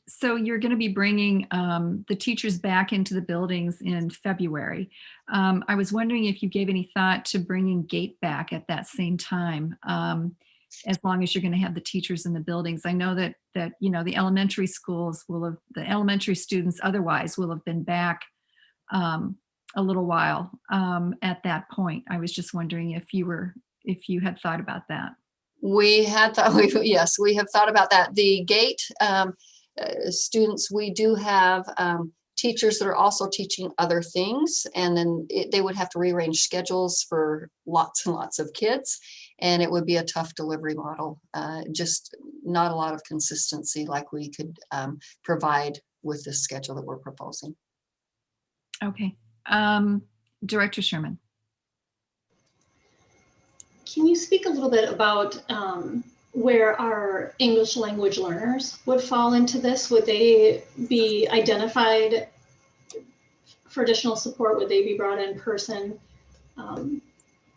So you're going to be bringing the teachers back into the buildings in February. I was wondering if you gave any thought to bringing GATE back at that same time, as long as you're going to have the teachers in the buildings. I know that the elementary schools the elementary students otherwise will have been back a little while at that point. I was just wondering if you had thought about that. We had thought, yes, we have thought about that. The GATE students, we do have teachers that are also teaching other things, and then they would have to rearrange schedules for lots and lots of kids, and it would be a tough delivery model. Just not a lot of consistency like we could provide with the schedule that we're proposing. Okay. Director Sherman. Can you speak a little bit about where our English language learners would fall into this? Would they be identified for additional support? Would they be brought in person?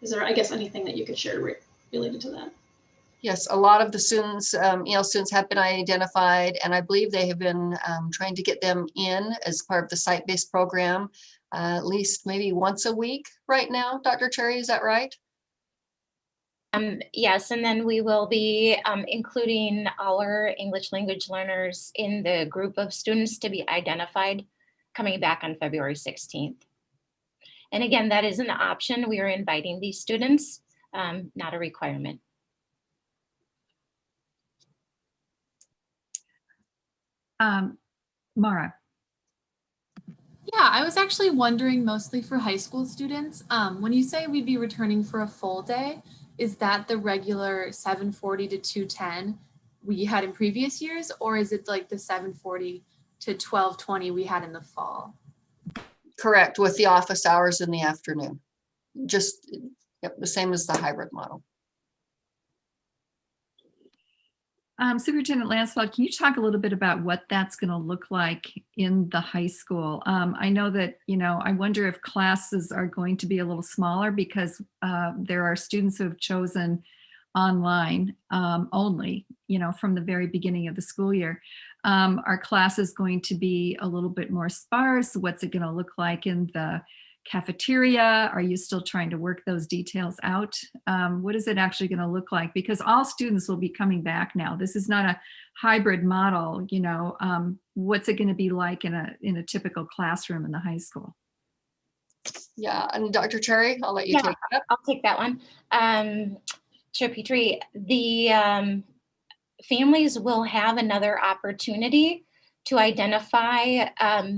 Is there, I guess, anything that you could share related to that? Yes, a lot of the students, students have been identified, and I believe they have been trying to get them in as part of the site-based program, at least maybe once a week right now. Dr. Cherry, is that right? Yes, and then we will be including our English language learners in the group of students to be identified coming back on February 16th. And again, that is an option. We are inviting these students, not a requirement. Mara. Yeah, I was actually wondering mostly for high school students, when you say we'd be returning for a full day, is that the regular 7:40 to 2:10 we had in previous years, or is it like the 7:40 to 12:20 we had in the fall? Correct, with the office hours in the afternoon. Just the same as the hybrid model. Superintendent Lansfeld, can you talk a little bit about what that's going to look like in the high school? I know that, I wonder if classes are going to be a little smaller because there are students who have chosen online only, from the very beginning of the school year. Are classes going to be a little bit more sparse? What's it going to look like in the cafeteria? Are you still trying to work those details out? What is it actually going to look like? Because all students will be coming back now. This is not a hybrid model. What's it going to be like in a typical classroom in the high school? Yeah, and Dr. Cherry, I'll let you take that. I'll take that one. Chair Petrie, the families will have another opportunity to identify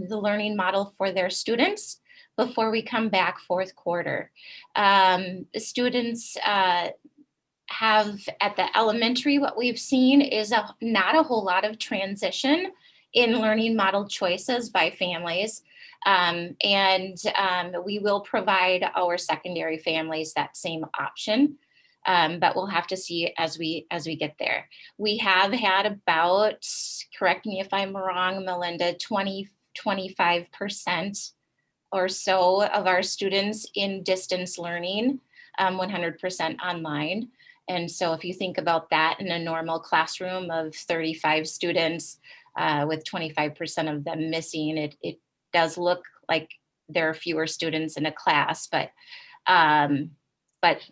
the learning model for their students before we come back fourth quarter. Students have at the elementary, what we've seen is not a whole lot of transition in learning model choices by families. And we will provide our secondary families that same option. but we'll have to see as we get there. We have had about, correct me if I'm wrong, Melinda, 25% or so of our students in distance learning, 100% online. And so if you think about that in a normal classroom of 35 students with 25% of them missing, it does look like there are fewer students in a class, but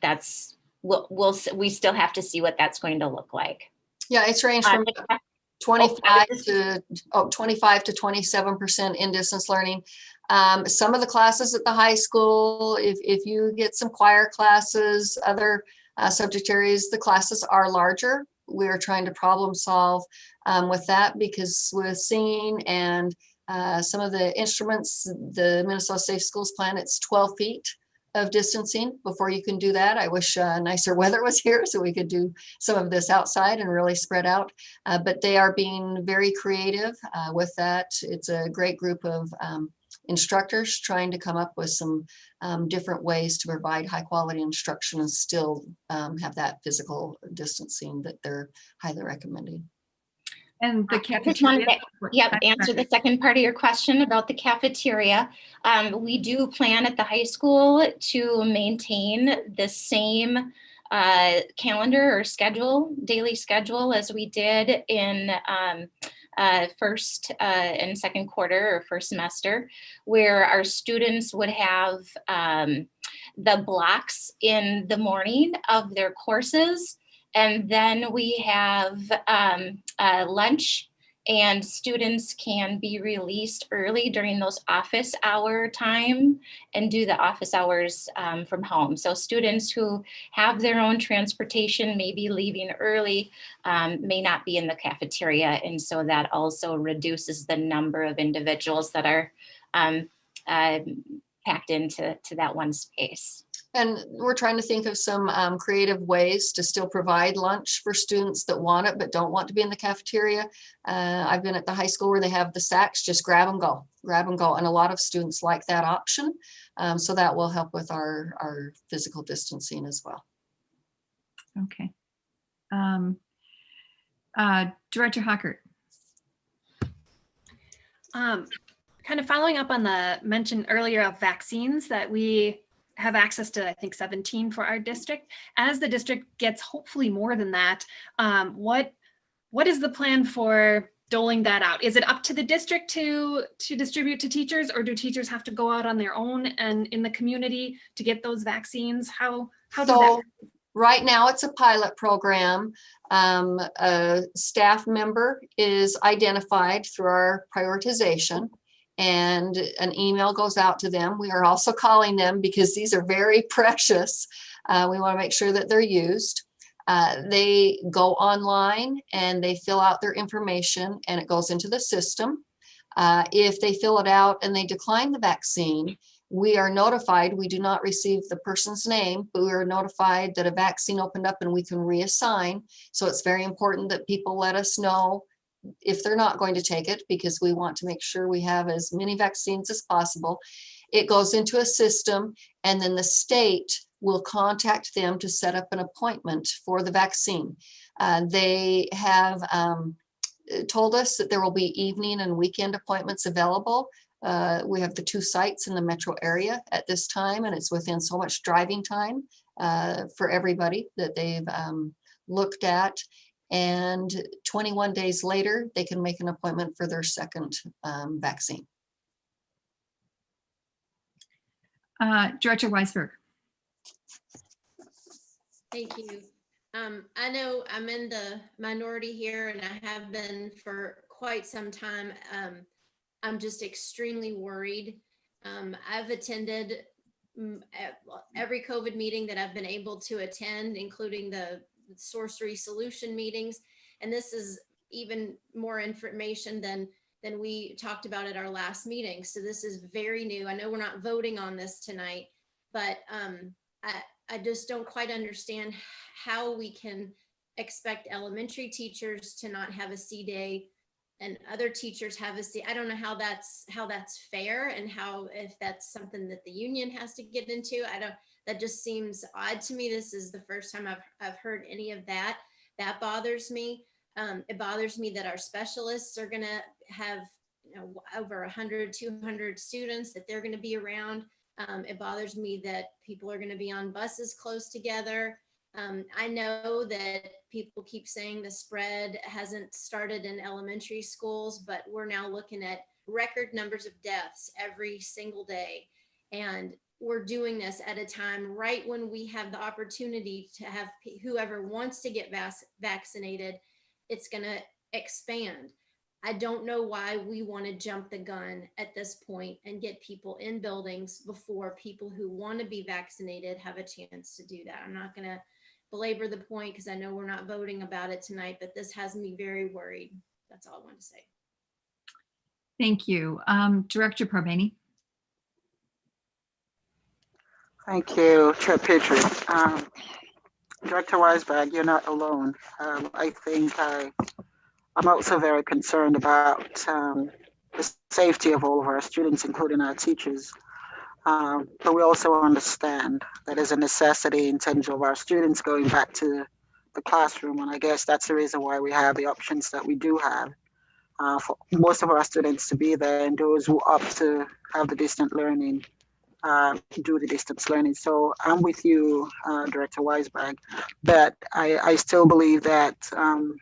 that's, we still have to see what that's going to look like. Yeah, it's ranged from 25 to 27% in distance learning. Some of the classes at the high school, if you get some choir classes, other subject areas, the classes are larger. We're trying to problem solve with that, because with singing and some of the instruments, the Minnesota Safe Schools plan, it's 12 feet of distancing before you can do that. I wish nicer weather was here so we could do some of this outside and really spread out. But they are being very creative with that. It's a great group of instructors trying to come up with some different ways to provide high quality instruction and still have that physical distancing that they're highly recommending. I And the just cafeteria. wanted to, answer the second part of your question about the cafeteria. We do plan at the high school to maintain the same calendar or schedule, daily schedule, as we did in first and second quarter or first semester, where our students would have the blocks in the morning of their courses. And then we have lunch, and students can be released early during those office hour time and do the office hours from home. So students who have their own transportation, maybe leaving early, may not be in the cafeteria. And so that also reduces the number of individuals that are packed into that one space. And we're trying to think of some creative ways to still provide lunch for students that want it but don't want to be in the cafeteria. I've been at the high school where they have the sacks, just grab and go. And a lot of students like that option. So that will help with our physical distancing as well. Okay. Director Hockert. Kind of following up on the mention earlier of vaccines, that we have access to, I think, 17 for our district. As the district gets hopefully more than that, what is the plan for doling that out? Is it up to the district to distribute to teachers, or do teachers have to go out on their own and in the community to get those vaccines? How does that work? Right now it's a pilot program. A staff member is identified through our prioritization, and an email goes out to them. We are also calling them because these are very precious. We want to make sure that they're used. They go online and they fill out their information, and it goes into the system. If they fill it out and they decline the vaccine, we are notified. We do not receive the person's name, but we are notified that a vaccine opened up and we can reassign. So it's very important that people let us know if they're not going to take it, because we want to make sure we have as many vaccines as possible. It goes into a system, and then the state will contact them to set up an appointment for the vaccine. They have told us that there will be evening and weekend appointments available. We have the 2 sites in the metro area at this time, and it's within so much driving time for everybody that they've looked at. And 21 days later, they can make an appointment for their second vaccine. Director Weisberg. Thank you. I know I'm in the minority here, and I have been for quite some time. I'm just extremely worried. I've attended every COVID meeting that I've been able to attend, including the sorcery solution meetings. And this is even more information than we talked about at our last meeting. So this is very new. I know we're not voting on this tonight, but I just don't quite understand how we can expect elementary teachers to not have a C day and other teachers have a C. I don't know how that's fair, and how, if that's something that the union has to get into. That just seems odd to me. This is the first time I've heard any of that. That bothers me. It bothers me that our specialists are going to have over 100, 200 students that they're going to be around. It bothers me that people are going to be on buses close together. I know that people keep saying the spread hasn't started in elementary schools, but we're now looking at record numbers of deaths every single day. And we're doing this at a time right when we have the opportunity to have whoever wants to get vaccinated, it's going to expand. I don't know why we want to jump the gun at this point and get people in buildings before people who want to be vaccinated have a chance to do that. I'm not going to belabor the point because I know we're not voting about it tonight, but this has me very worried. That's all I want to say. Thank you. Director Parmeni. Thank you, Chair Petrie. Director Weisberg, you're not alone. I think I'm also very concerned about the safety of all of our students, including our teachers. But we also understand that there's a necessity in terms of our students going back to the classroom. And I guess that's the reason why we have the options that we do have for most of our students to be there, and those who opt to have the distant learning, do the distance learning. So I'm with you, Director Weisberg, but I still believe that for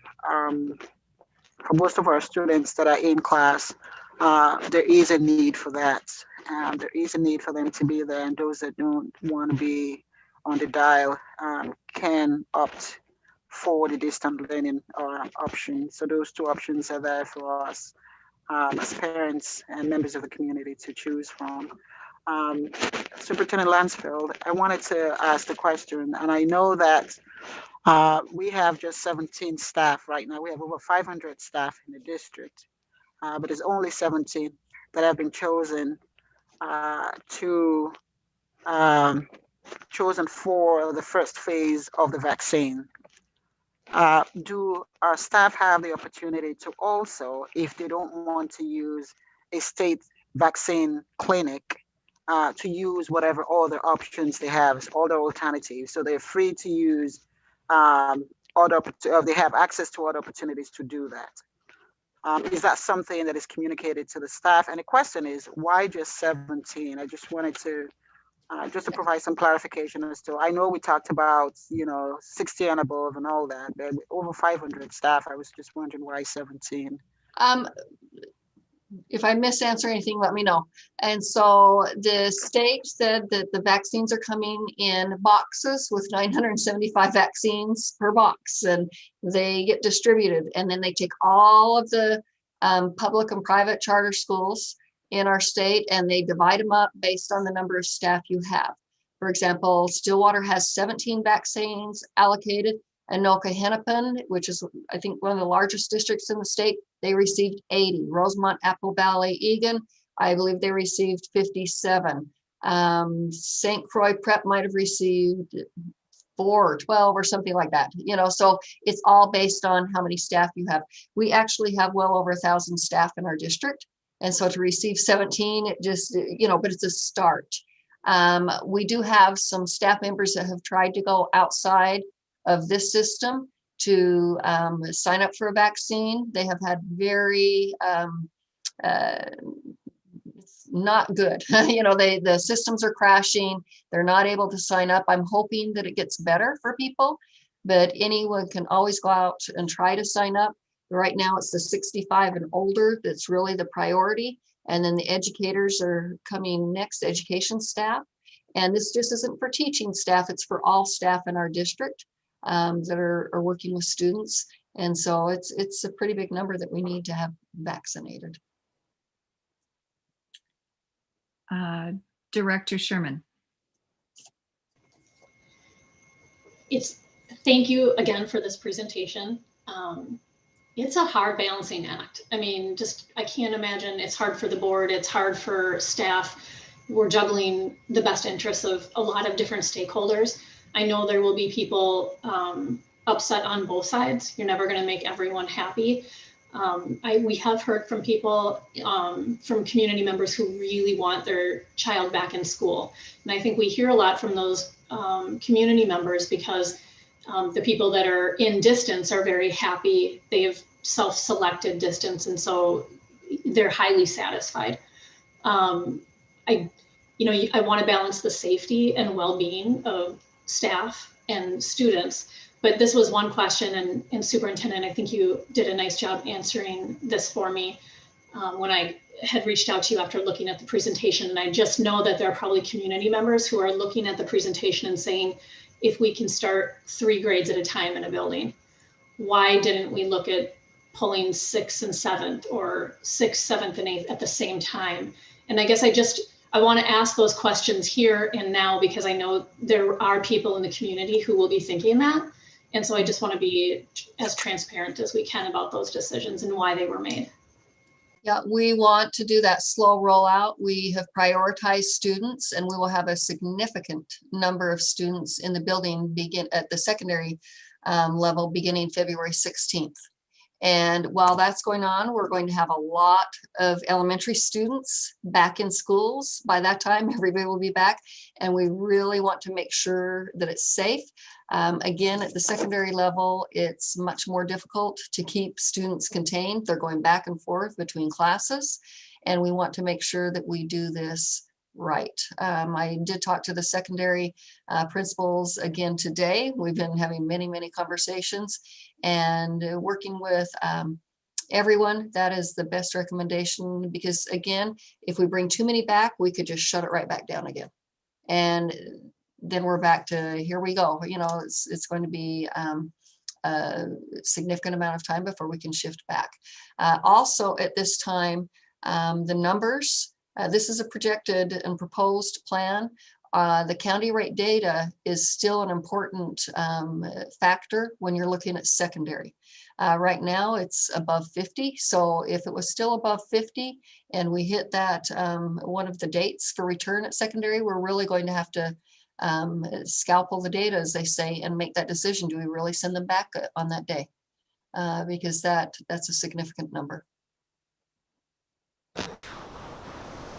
most of our students that are in class, there is a need for that. There is a need for them to be there, and those that don't want to be on the dial can opt for the distant learning option. So those two options are there for us as parents and members of the community to choose from. Superintendent Lansfield, I wanted to ask the question, and I know that we have just 17 staff right now. We have over 500 staff in the district, but there's only 17 that have been chosen chosen for the first phase of the vaccine. Do our staff have the opportunity to also, if they don't want to use a state vaccine clinic, to use whatever other options they have, other alternatives? So they're free to use they have access to other opportunities to do that. Is that something that is communicated to the staff? And the question is, why just 17? I just wanted to just to provide some clarification as to, I know we talked about, 60 and above and all that, but over 500 staff, I was just wondering why 17? If I miss answer anything, let me know. And so the state said that the vaccines are coming in boxes with 975 vaccines per box, and they get distributed. And then they take all of the public and private charter schools in our state, and they divide them up based on the number of staff you have. For example, Stillwater has 17 vaccines allocated, and Anoka-Hennepin, which is, I think, one of the largest districts in the state, they received 80. Rosemont, Apple Valley, Egan, I believe they received 57. St. Croix Prep might have received 4 or 12 or something like that. So it's all based on how many staff you have. We actually have well over 1,000 staff in our district. And so to receive 17, it just, but it's a start. We do have some staff members that have tried to go outside of this system to sign up for a vaccine. They have had very not good. The systems are crashing. They're not able to sign up. I'm hoping that it gets better for people, but anyone can always go out and try to sign up. Right now it's the 65 and older that's really the priority. And then the educators are coming next, education staff. And this just isn't for teaching staff, it's for all staff in our district that are working with students. And so it's a pretty big number that we need to have vaccinated. Director Sherman. Thank you again for this presentation. It's a hard balancing act. I mean, I can't imagine. It's hard for the board. It's hard for staff. We're juggling the best interests of a lot of different stakeholders. I know there will be people upset on both sides. You're never going to make everyone happy. We have heard from people, from community members who really want their child back in school. And I think we hear a lot from those community members because the people that are in distance are very happy. They have self-selected distance, and so they're highly satisfied. I want to balance the safety and well-being of staff and students. But this was one question, and Superintendent, I think you did a nice job answering this for me when I had reached out to you after looking at the presentation. And I just know that there are probably community members who are looking at the presentation and saying, if we can start 3 grades at a time in a building, why didn't we look at pulling 6th and 7th or 6th, 7th, and 8th at the same time? And I guess I want to ask those questions here and now because I know there are people in the community who will be thinking that. And so I just want to be as transparent as we can about those decisions and why they were made. Yeah, we want to do that slow rollout. We have prioritized students, and we will have a significant number of students in the building begin at the secondary level beginning February 16th. And while that's going on, we're going to have a lot of elementary students back in schools. By that time, everybody will be back. And we really want to make sure that it's safe. Again, at the secondary level, it's much more difficult to keep students contained. They're going back and forth between classes. And we want to make sure that we do this right. I did talk to the secondary principals again today. We've been having many, many conversations and working with everyone. That is the best recommendation because again, if we bring too many back, we could just shut it right back down again. And then we're back to here we go. You know, it's going to be a significant amount of time before we can shift back. Also at this time, the numbers, this is a projected and proposed plan. The county rate data is still an important factor when you're looking at secondary. Right now it's above 50. So if it was still above 50 and we hit that one of the dates for return at secondary, we're really going to have to scalpel the data, as they say, and make that decision. Do we really send them back on that day? Because that's a significant number.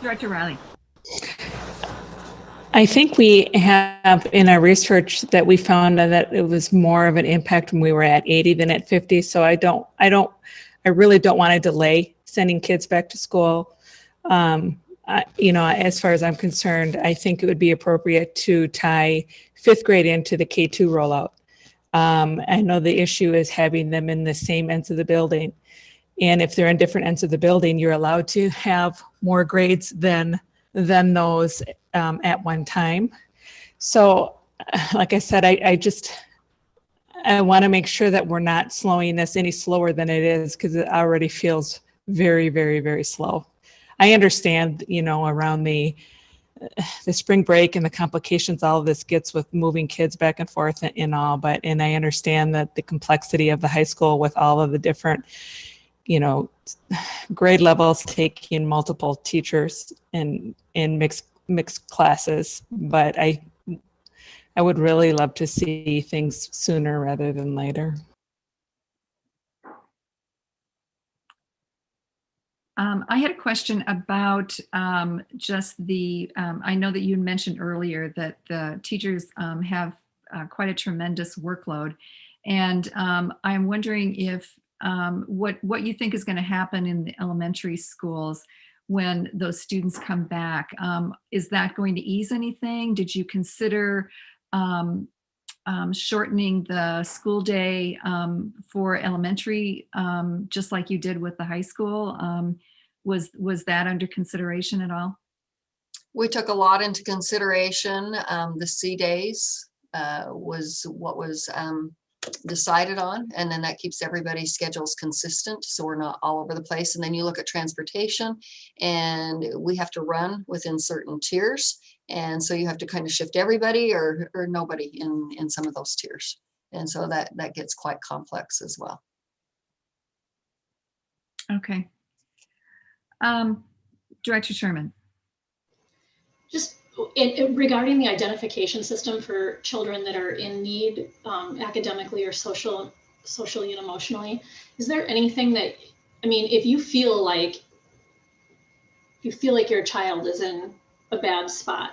Director Riley. I think we have in our research that we found that it was more of an impact when we were at 80 than at 50. So I really don't want to delay sending kids back to school. As far as I'm concerned, I think it would be appropriate to tie 5th grade into the K2 rollout. I know the issue is having them in the same ends of the building. And if they're in different ends of the building, you're allowed to have more grades than those at one time. So like I said, I want to make sure that we're not slowing this any slower than it is because it already feels very, very, very slow. I understand, around the spring break and the complications all of this gets with moving kids back and forth and all, and I understand that the complexity of the high school with all of the different grade levels taking multiple teachers in mixed classes, but I would really love to see things sooner rather than later. I had a question about just I know that you mentioned earlier that the teachers have quite a tremendous workload. And I'm wondering if what you think is going to happen in the elementary schools when those students come back. Is that going to ease anything? Did you consider shortening the school day for elementary, just like you did with the high school? Was that under consideration at all? We took a lot into consideration. The C days was what was decided on, and then that keeps everybody's schedules consistent so we're not all over the place. And then you look at transportation, and we have to run within certain tiers, and so you have to kind of shift everybody or nobody in some of those tiers, and so that gets quite complex as well. Okay. Director Sherman. Just regarding the identification system for children that are in need academically or socially and emotionally, is there anything that I mean, if you feel like your child is in a bad spot,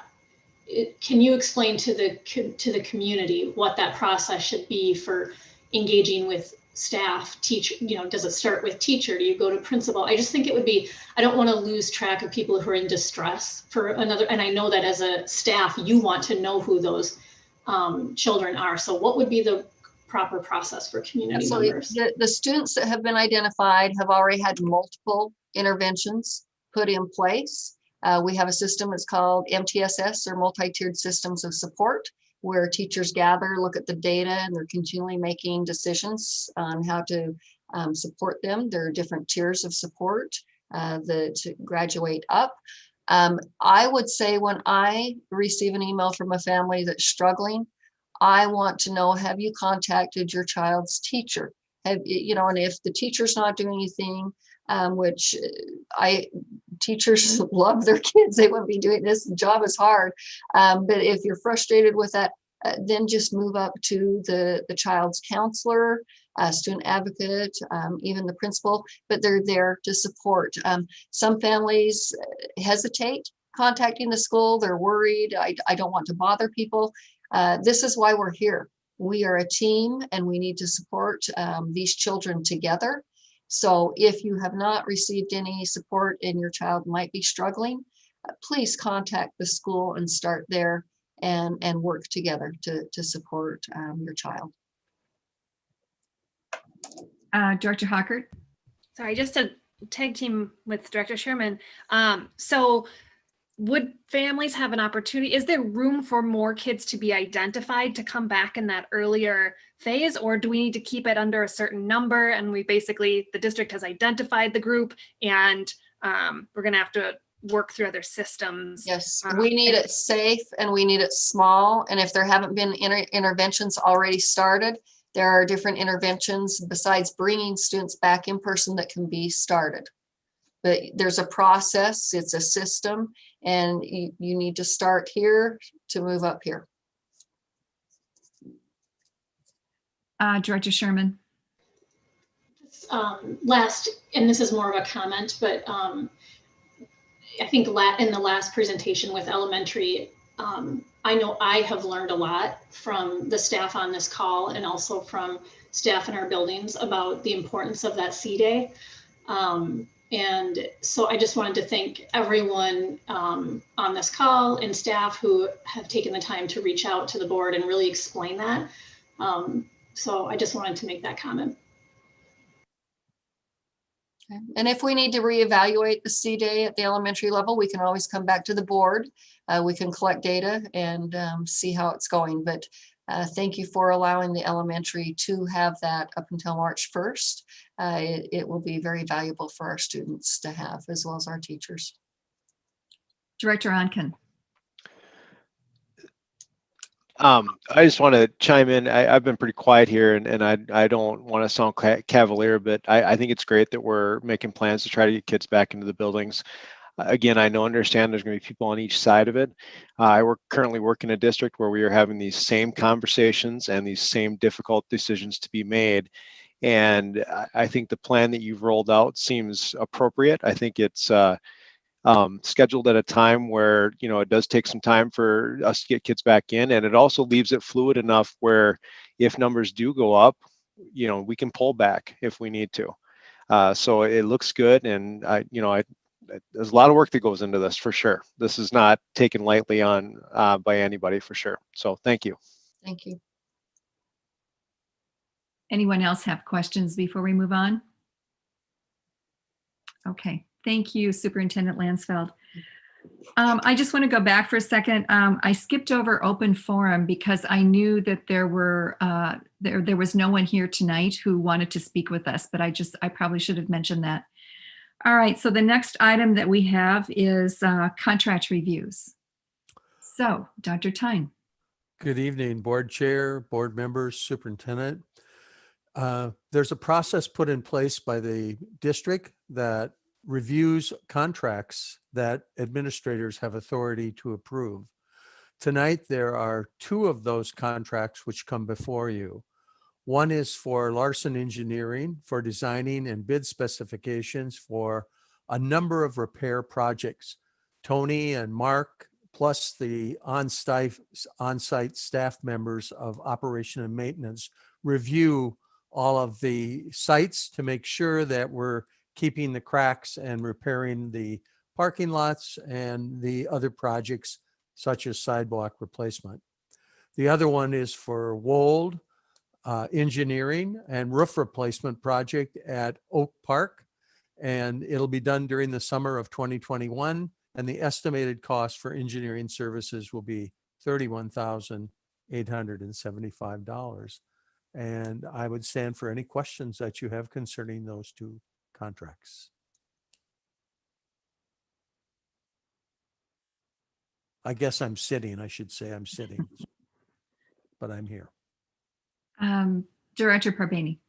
can you explain to the community what that process should be for engaging with staff, teach, does it start with teacher? Do you go to principal? I just think it would be, I don't want to lose track of people who are in distress for another, and I know that as a staff, you want to know who those children are. So what would be the proper process for community members? The students that have been identified have already had multiple interventions put in place. We have a system, it's called MTSS, or multi-tiered systems of support, where teachers gather, look at the data, and they're continually making decisions on how to support them. There are different tiers of support to graduate up. I would say when I receive an email from a family that's struggling, I want to know, have you contacted your child's teacher? And if the teacher's not doing anything, which teachers love their kids, they wouldn't be doing this. The job is hard. But if you're frustrated with that, then just move up to the child's counselor, student advocate, even the principal, but they're there to support. Some families hesitate contacting the school. They're worried. I don't want to bother people. This is why we're here. We are a team and we need to support these children together. So if you have not received any support and your child might be struggling, please contact the school and start there and work together to support your child. Director Hockert? Sorry, just to tag team with Director Sherman. So would families have an opportunity? Is there room for more kids to be identified to come back in that earlier phase, or do we need to keep it under a certain number? And the district has identified the group, and we're going to have to work through other systems. Yes, we need it safe and we need it small. And if there haven't been interventions already started, there are different interventions besides bringing students back in person that can be started. But there's a process, it's a system, and you need to start here to move up here. Director Sherman. Last, and this is more of a comment, but I think in the last presentation with elementary, I know I have learned a lot from the staff on this call and also from staff in our buildings about the importance of that C Day. And so I just wanted to thank everyone on this call and staff who have taken the time to reach out to the board and really explain that. So I just wanted to make that comment. Okay. And if we need to reevaluate the C Day at the elementary level, we can always come back to the board. We can collect data and see how it's going. But thank you for allowing the elementary to have that up until March 1st. It will be very valuable for our students to have, as well as our teachers. Director Onken. I just want to chime in. I've been pretty quiet here, and I don't want to sound cavalier, but I think it's great that we're making plans to try to get kids back into the buildings. Again, I understand there's going to be people on each side of it. I currently work in a district where we are having these same conversations and these same difficult decisions to be made. And I think the plan that you've rolled out seems appropriate. I think it's scheduled at a time where, it does take some time for us to get kids back in. And it also leaves it fluid enough where if numbers do go up, we can pull back if we need to. So it looks good. And there's a lot of work that goes into this for sure. This is not taken lightly on by anybody for sure. So thank you. Thank you. Anyone else have questions before we move on? Okay, thank you, Superintendent Lansfeld. I just want to go back for a second. I skipped over open forum because I knew that there was no one here tonight who wanted to speak with us, but I probably should have mentioned that. All right, so the next item that we have is contract reviews. So, Dr. Tyne. Good evening, board chair, board members, superintendent. There's a process put in place by the district that reviews contracts that administrators have authority to approve. Tonight, there are 2 of those contracts which come before you. One is for Larson Engineering for designing and bid specifications for a number of repair projects. Tony and Mark, plus the on-site staff members of operation and maintenance, review all of the sites to make sure that we're keeping the cracks and repairing the parking lots and the other projects such as sidewalk replacement. The other one is for Wold Engineering and roof replacement project at Oak Park, and it'll be done during the summer of 2021, and the estimated cost for engineering services will be $31,875. And I would stand for any questions that you have concerning those two contracts. I guess I'm sitting. I should say I'm sitting, but I'm here. Director Parbeni.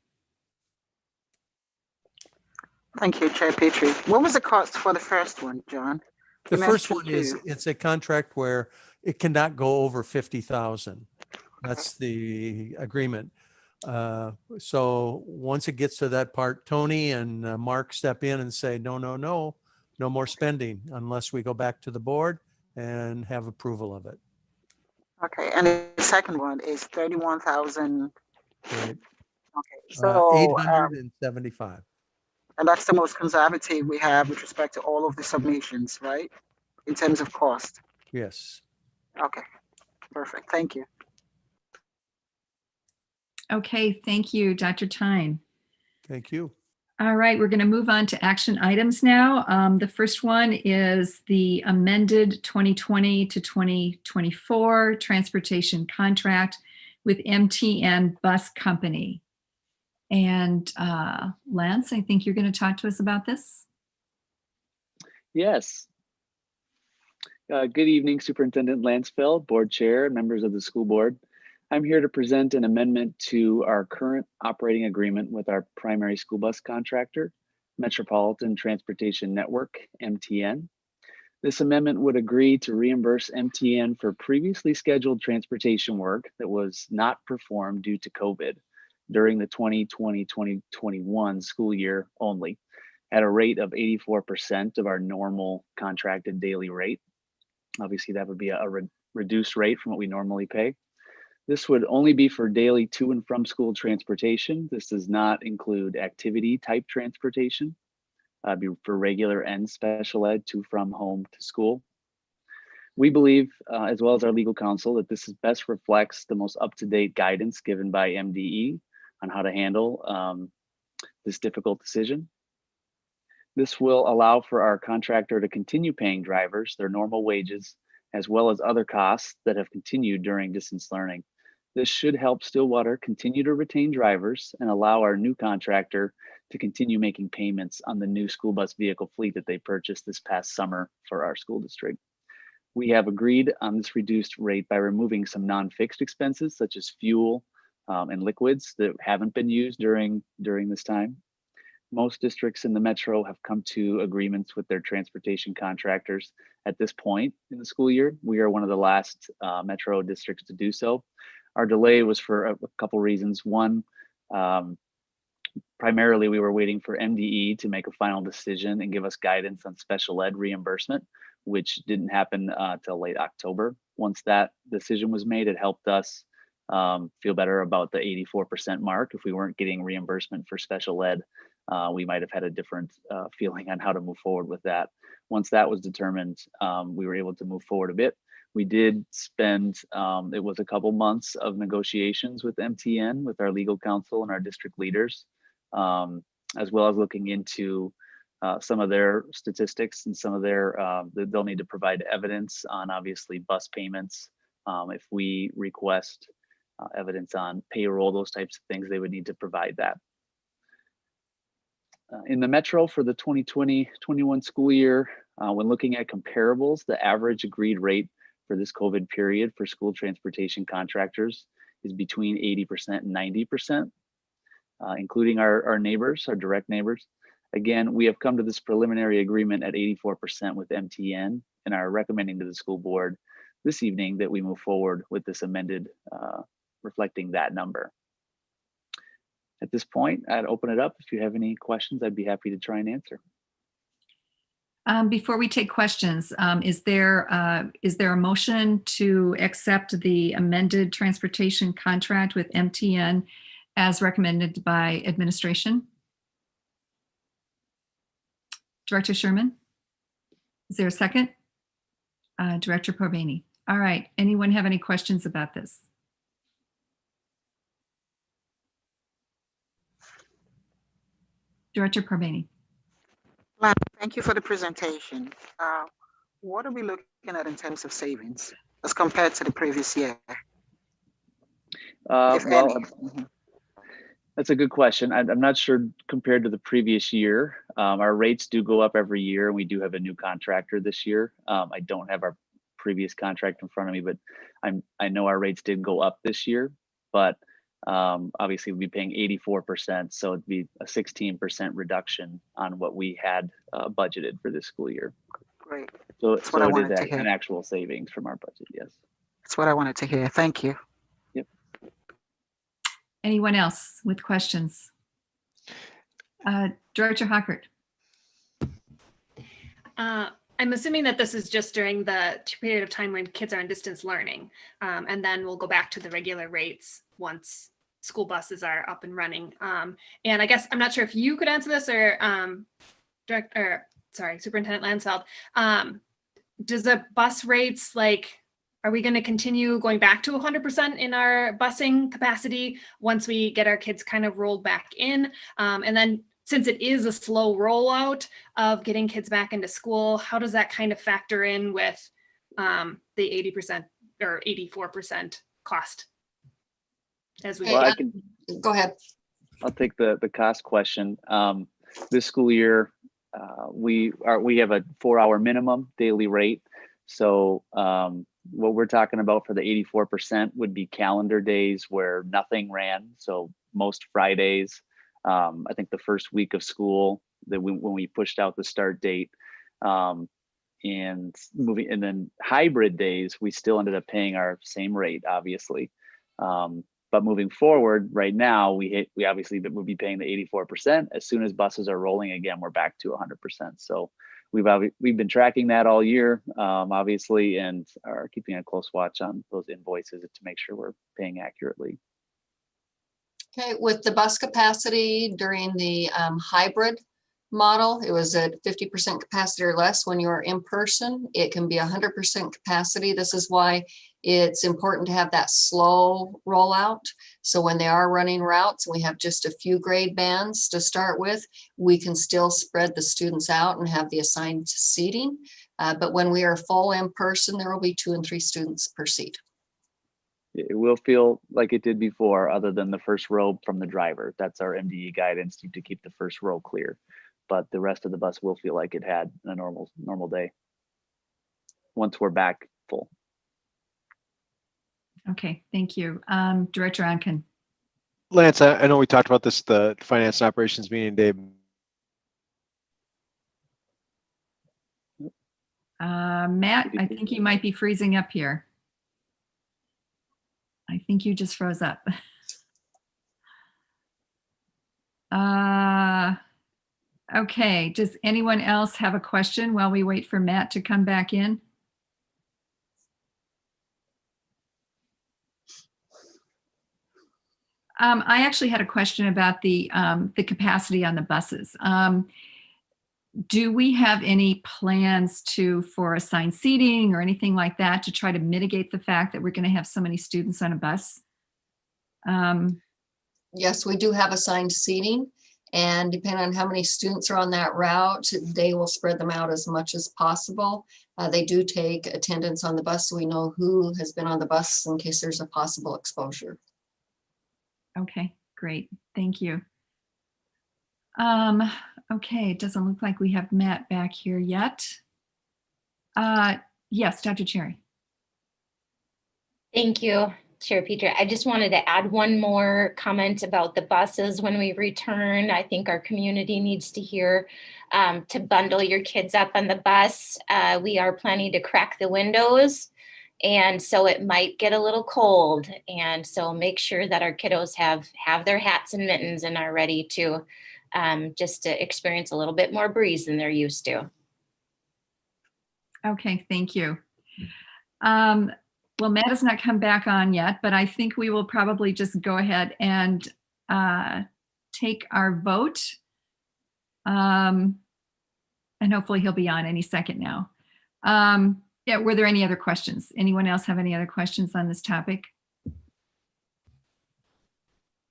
Thank you, Chair Petrie. What was the cost for the first one, John? The You first mentioned one is, two. it's a contract where it cannot go over 50,000. That's the agreement. So once it gets to that part, Tony and Mark step in and say, no, no, no, no more spending unless we go back to the board and have approval of it. Okay, and the second one is 31,000. Right. Okay, so 875. and that's the most conservative we have with respect to all of the submissions, right? In terms of cost. Yes. Okay, perfect. Thank you. Okay, thank you, Dr. Tyne. Thank you. All right, we're going to move on to action items now. The first one is the amended 2020 to 2024 transportation contract with MTN Bus Company. And Lance, I think you're going to talk to us about this. Yes. Good evening, Superintendent Lanceville, Board Chair, and members of the school board. I'm here to present an amendment to our current operating agreement with our primary school bus contractor, Metropolitan Transportation Network, MTN. This amendment would agree to reimburse MTN for previously scheduled transportation work that was not performed due to COVID during the 2020-2021 school year only, at a rate of 84% of our normal contracted daily rate. Obviously, that would be a reduced rate from what we normally pay. This would only be for daily to and from school transportation. This does not include activity type transportation, be for regular and special ed to from home to school. We believe, as well as our legal counsel, that this best reflects the most up-to-date guidance given by MDE on how to handle this difficult decision. This will allow for our contractor to continue paying drivers their normal wages, as well as other costs that have continued during distance learning. This should help Stillwater continue to retain drivers and allow our new contractor to continue making payments on the new school bus vehicle fleet that they purchased this past summer for our school district. We have agreed on this reduced rate by removing some non-fixed expenses such as fuel and liquids that haven't been used during this time. Most districts in the metro have come to agreements with their transportation contractors at this point in the school year. We are one of the last metro districts to do so. Our delay was for a couple reasons. One, primarily we were waiting for MDE to make a final decision and give us guidance on special ed reimbursement, which didn't happen till late October. Once that decision was made, it helped us feel better about the 84% mark. If we weren't getting reimbursement for special ed, we might have had a different feeling on how to move forward with that. Once that was determined, we were able to move forward a bit. We did spend, it was a couple months of negotiations with MTN, with our legal counsel and our district leaders, as well as looking into some of their statistics and some of their, they'll need to provide evidence on obviously bus payments. If we request evidence on payroll, those types of things, they would need to provide that. In the metro for the 2020-21 school year, when looking at comparables, the average agreed rate for this COVID period for school transportation contractors is between 80% and 90%, including our neighbors, our direct neighbors. Again, we have come to this preliminary agreement at 84% with MTN and are recommending to the school board this evening that we move forward with this amended reflecting that number. At this point, I'd open it up. If you have any questions, I'd be happy to try and answer. Before we take questions, is there a motion to accept the amended transportation contract with MTN as recommended by administration? Director Sherman? Is there a second? Director Corbani. All right. Anyone have any questions about this? Director Corbani. Thank you for the presentation. What are we looking at in terms of savings as compared to the previous year? If Well, any? that's a good question. I'm not sure compared to the previous year. Our rates do go up every year, and we do have a new contractor this year. I don't have our previous contract in front of me, but I know our rates did go up this year, but obviously we'd be paying 84%, so it'd be a 16% reduction on what we had budgeted for this school year. Great. So, That's what I it wanted is to hear. an actual savings from our budget, yes. That's what I wanted to hear. Thank you. Yep. Anyone else with questions? Director Hockert. I'm assuming that this is just during the period of time when kids are in distance learning, and then we'll go back to the regular rates once school buses are up and running. And I guess I'm not sure if you could answer this or Superintendent Lansfeld. Does the bus rates, are we going to continue going back to 100% in our busing capacity once we get our kids kind of rolled back in? And then since it is a slow rollout of getting kids back into school, how does that kind of factor in with the 80% or 84% cost? As we go ahead. I'll take the cost question. This school year, we have a 4-hour minimum daily rate. So what we're talking about for the 84% would be calendar days where nothing ran. So most Fridays, I think the first week of school when we pushed out the start date, and then hybrid days, we still ended up paying our same rate, obviously. But moving forward, right now, we obviously would be paying the 84%. As soon as buses are rolling again, we're back to 100%. So we've been tracking that all year, obviously, and are keeping a close watch on those invoices to make sure we're paying accurately. Okay, with the bus capacity during the hybrid model, it was at 50% capacity or less. When you're in person, it can be 100% capacity. This is why it's important to have that slow rollout. So when they are running routes, and we have just a few grade bands to start with, we can still spread the students out and have the assigned seating. But when we are full in person, there will be 2 and 3 students per seat. It will feel like it did before, other than the first row from the driver. That's our MDE guidance to keep the first row clear. But the rest of the bus will feel like it had a normal day once we're back full. Okay, thank you. Director Onken. Lance, I know we talked about this, the finance and operations meeting today. Matt, I think you might be freezing up here. I think you just froze up. Okay, does anyone else have a question while we wait for Matt to come back in? I actually had a question about the capacity on the buses. Do we have any plans for assigned seating or anything like that to try to mitigate the fact that we're going to have so many students on a bus? Yes, we do have assigned seating, and depending on how many students are on that route, they will spread them out as much as possible. They do take attendance on the bus, so we know who has been on the bus in case there's a possible exposure. Okay, great. Thank you. Okay, it doesn't look like we have Matt back here yet. Yes, Dr. Cherry. Thank you, Chair Petrie. I just wanted to add one more comment about the buses when we return. I think our community needs to hear to bundle your kids up on the bus. We are planning to crack the windows And so it might get a little cold. And so make sure that our kiddos have their hats and mittens and are ready to just to experience a little bit more breeze than they're used to. Okay, thank you. Well, Matt has not come back on yet, but I think we will probably just go ahead and take our vote. And hopefully he'll be on any second now. Yeah, were there any other questions? Anyone else have any other questions on this topic?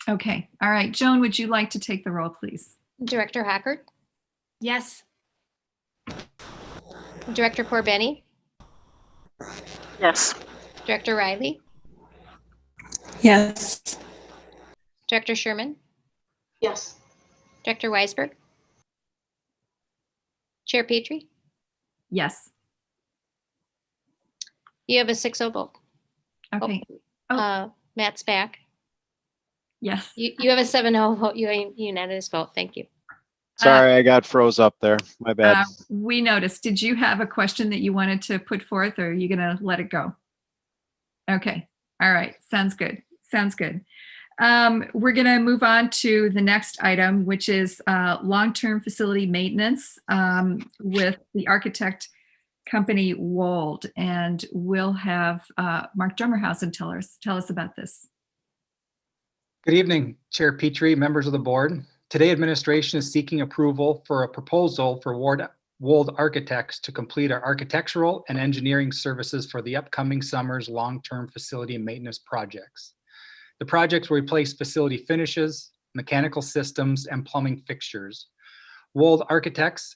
Okay, all right. Joan, would you like to take the roll, please? Director Hackert, Yes. Director Corbeni, Yes. Director Riley, Yes. Director Sherman, Yes. Director Weisberg, Chair Petrie. Yes. You have a 6-0 vote. Okay. Matt's back. Yes. You have a 7-0 vote. You have a unanimous vote. Thank you. Sorry, I got froze up there. My bad. We noticed. Did you have a question that you wanted to put forth, or are you going to let it go? Okay. All right. Sounds good. Sounds good. We're going to move on to the next item, which is long-term facility maintenance with the architect company Wold. And we'll have Mark Drummerhausen tell us about this. Good evening, Chair Petrie, members of the board. Today, administration is seeking approval for a proposal for Wold Architects to complete our architectural and engineering services for the upcoming summer's long-term facility and maintenance projects. The projects will replace facility finishes, mechanical systems, and plumbing fixtures. Wold Architects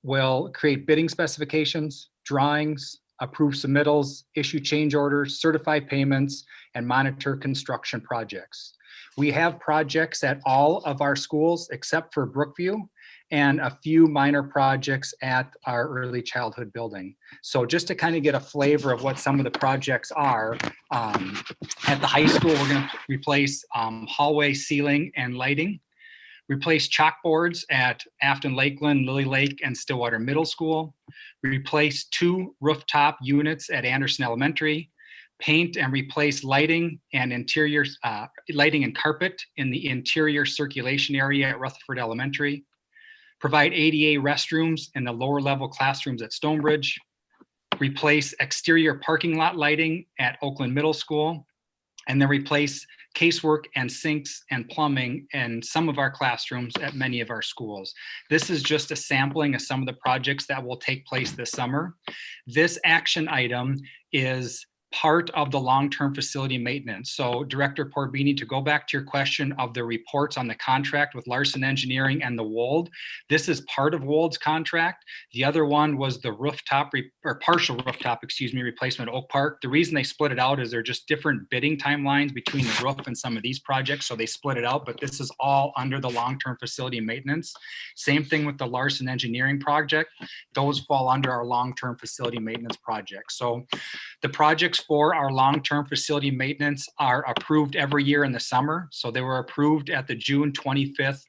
will create bidding specifications, drawings, approve submittals, issue change orders, certify payments, and monitor construction projects. We have projects at all of our schools except for Brookview, and a few minor projects at our early childhood building. So just to kind of get a flavor of what some of the projects are, at the high school, we're going to replace hallway ceiling and lighting, replace chalkboards at Afton Lakeland, Lily Lake, and Stillwater Middle School, replace 2 rooftop units at Anderson Elementary, paint and replace lighting and interior lighting and carpet in the interior circulation area at Rutherford Elementary, provide ADA restrooms in the lower level classrooms at Stonebridge, replace exterior parking lot lighting at Oakland Middle School, and then replace casework and sinks and plumbing in some of our classrooms at many of our schools. This is just a sampling of some of the projects that will take place this summer. This action item is part of the long-term facility maintenance. So Director Porbini, to go back to your question of the reports on the contract with Larson Engineering and the Wold, this is part of Wold's contract. The other one was the rooftop or partial rooftop, replacement at Oak Park. The reason they split it out is they're just different bidding timelines between the roof and some of these projects. So they split it out, but this is all under the long-term facility maintenance. Same thing with the Larson Engineering project. Those fall under our long-term facility maintenance project. So the projects for our long-term facility maintenance are approved every year in the summer. So they were approved at the June 25th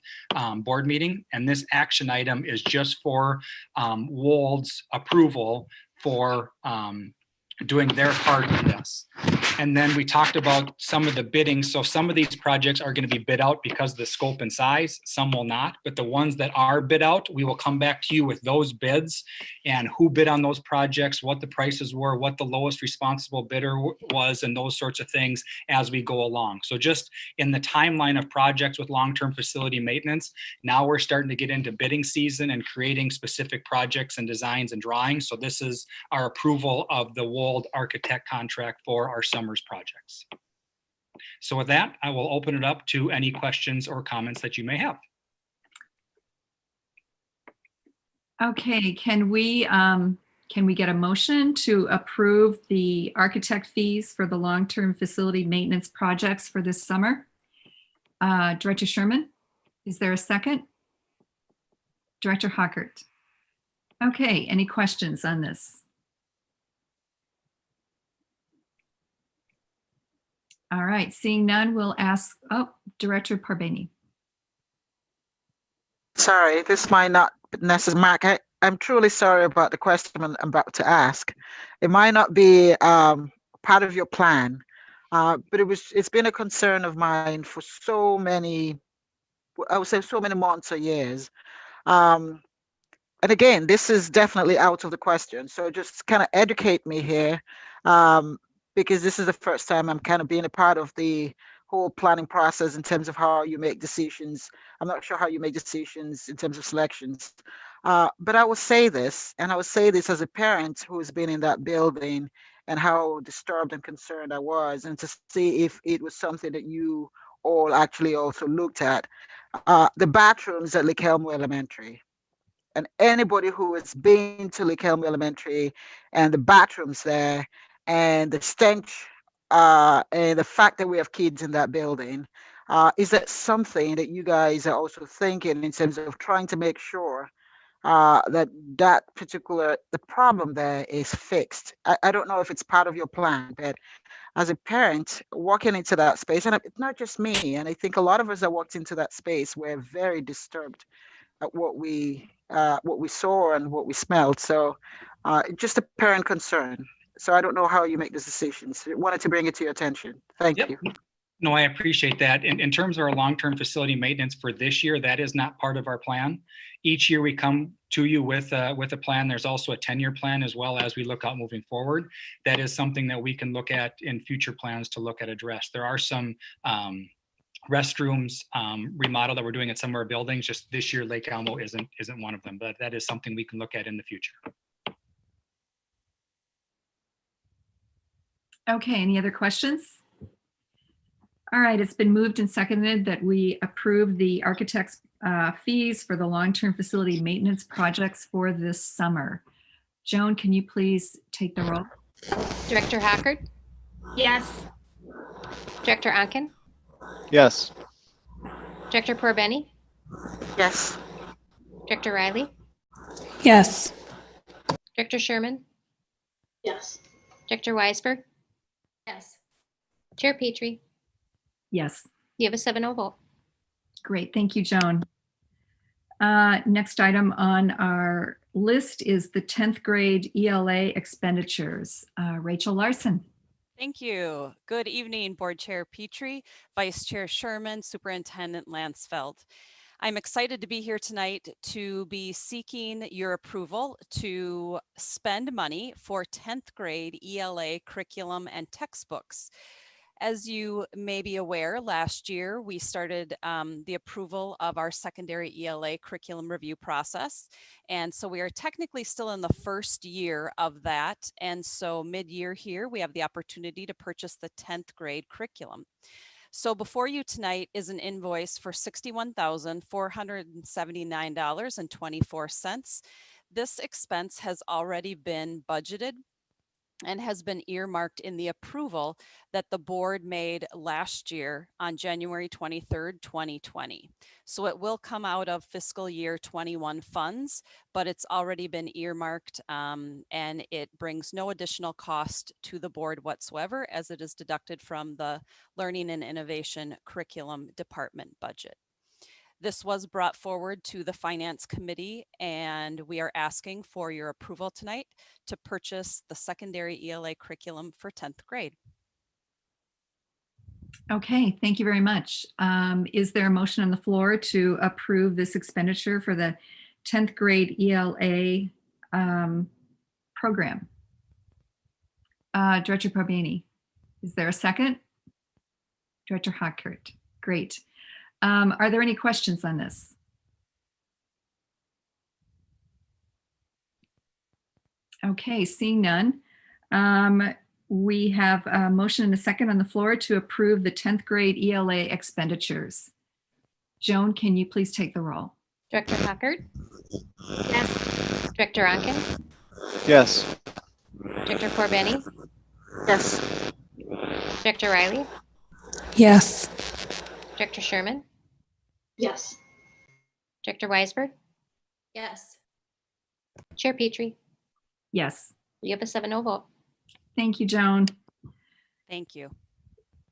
board meeting. And this action item is just for Wold's approval for doing their part in this. And then we talked about some of the bidding. So some of these projects are going to be bid out because of the scope and size. Some will not, but the ones that are bid out, we will come back to you with those bids and who bid on those projects, what the prices were, what the lowest responsible bidder was, and those sorts of things as we go along. So just in the timeline of projects with long-term facility maintenance, now we're starting to get into bidding season and creating specific projects and designs and drawings. So this is our approval of the Wold Architect contract for our summer's projects. So with that, I will open it up to any questions or comments that you may have. Okay, can we get a motion to approve the architect fees for the long-term facility maintenance projects for this summer? Director Sherman, is there a second? Director Hockert. Okay, any questions on this? All right, seeing none, we'll ask, Director Porbeni. Sorry, this might not necessarily, Mark, I'm truly sorry about the question I'm about to ask. It might not be part of your plan, but it's been a concern of mine for so many, I would say so many months or years. Um, and again, this is definitely out of the question. So just kind of educate me here, um, because this is the first time I'm kind of being a part of the whole planning process in terms of how you make decisions. I'm not sure how you make decisions in terms of selections. But I will say this, and I will say this as a parent who's been in that building and how disturbed and concerned I was, and to see if it was something that you all actually also looked at. The bathrooms at Lake Elmo Elementary, and anybody who has been to Lake Elmo Elementary and the bathrooms there and the stench, and the fact that we have kids in that building, is that something that you guys are also thinking in terms of trying to make sure that the problem there is fixed? I don't know if it's part of your plan, but as a parent walking into that space, and it's not just me, and I think a lot of us that walked into that space were very disturbed at what we saw and what we smelled. So just a parent concern. So I don't know how you make these decisions. I wanted to bring it to your attention. Thank Yep. you. No, I appreciate that. In terms of our long-term facility maintenance for this year, that is not part of our plan. Each year we come to you with a plan. There's also a 10-year plan as well as we look out moving forward. That is something that we can look at in future plans to look at address. There are some restrooms remodel that we're doing at some of our buildings. Just this year, Lake Elmo isn't one of them, but that is something we can look at in the future. Okay, any other questions? All right, it's been moved and seconded that we approve the architect's fees for the long-term facility maintenance projects for this summer. Joan, can you please take the roll? Director Hackert, Yes. Director Anken, Yes. Director Porbeni, Yes. Director Riley, Yes. Director Sherman, Yes. Director Weisberg, Yes. Chair Petrie. Yes. You have a 7-0 vote. Great, thank you, Joan. Next item on our list is the 10th grade ELA expenditures. Rachel Larson. Thank you. Good evening, Board Chair Petrie, Vice Chair Sherman, Superintendent Lansfeld. I'm excited to be here tonight to be seeking your approval to spend money for 10th grade ELA curriculum and textbooks. As you may be aware, last year we started the approval of our secondary ELA curriculum review process. And so we are technically still in the first year of that. And so mid-year here, we have the opportunity to purchase the 10th grade curriculum. So before you tonight is an invoice for $61,479.24. This expense has already been budgeted and has been earmarked in the approval that the board made last year on January 23rd, 2020. So it will come out of fiscal year 21 funds, but it's already been earmarked and it brings no additional cost to the board whatsoever as it is deducted from the Learning and Innovation Curriculum Department budget. This was brought forward to the Finance Committee, and we are asking for your approval tonight to purchase the secondary ELA curriculum for 10th grade. Okay, thank you very much. Is there a motion on the floor to approve this expenditure for the 10th grade ELA program? Director Porbeni, is there a second? Director Hackert, great. Are there any questions on this? Okay, seeing none. We have a motion and a second on the floor to approve the 10th grade ELA expenditures. Joan, can you please take the roll? Director Hackert? Yes. Director Anken? Yes. Director Porbeni? Yes. Director Riley? Yes. Director Sherman? Yes. Director Weisberg? Yes. Chair Petrie? Yes. You have a 7-0 vote. Thank you, Joan. Thank you.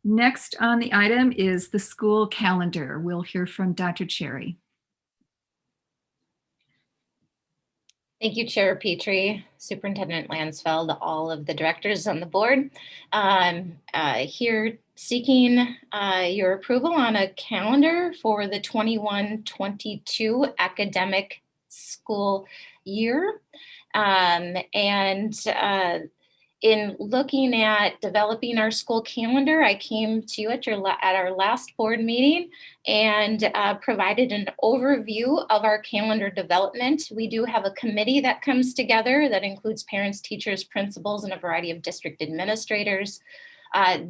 Next on the item is the school calendar. We'll hear from Dr. Cherry. Thank you, Chair Petrie, Superintendent Lansfeld, all of the directors on the board. Here seeking your approval on a calendar for the 21-22 academic school year. In looking at developing our school calendar, I came to you at our last board meeting and provided an overview of our calendar development. We do have a committee that comes together that includes parents, teachers, principals, and a variety of district administrators.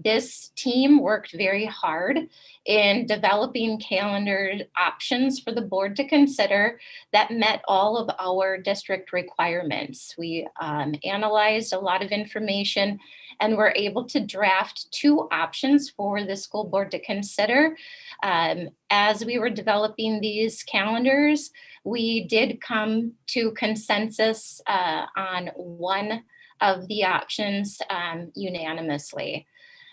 This team worked very hard in developing calendar options for the board to consider that met all of our district requirements. We analyzed a lot of information and were able to draft 2 options for the school board to consider. As we were developing these calendars, we did come to consensus on one of the options unanimously.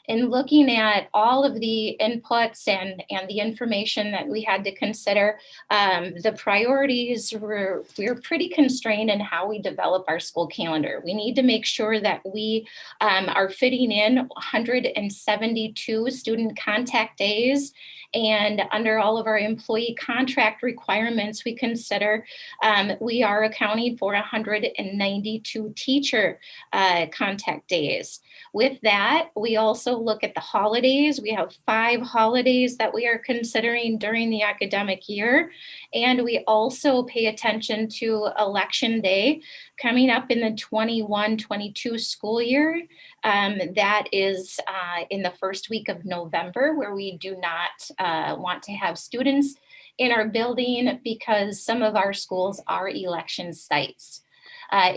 In looking at all of the inputs and the information that we had to consider, the priorities we were pretty constrained in how we develop our school calendar. We need to make sure that we are fitting in 172 student contact days, and under all of our employee contract requirements, we consider we are accounting for 192 teacher contact days. With that, we also look at the holidays. We have 5 holidays that we are considering during the academic year. And we also pay attention to Election Day coming up in the 21-22 school year. That is in the first week of November, where we do not want to have students in our building because some of our schools are election sites.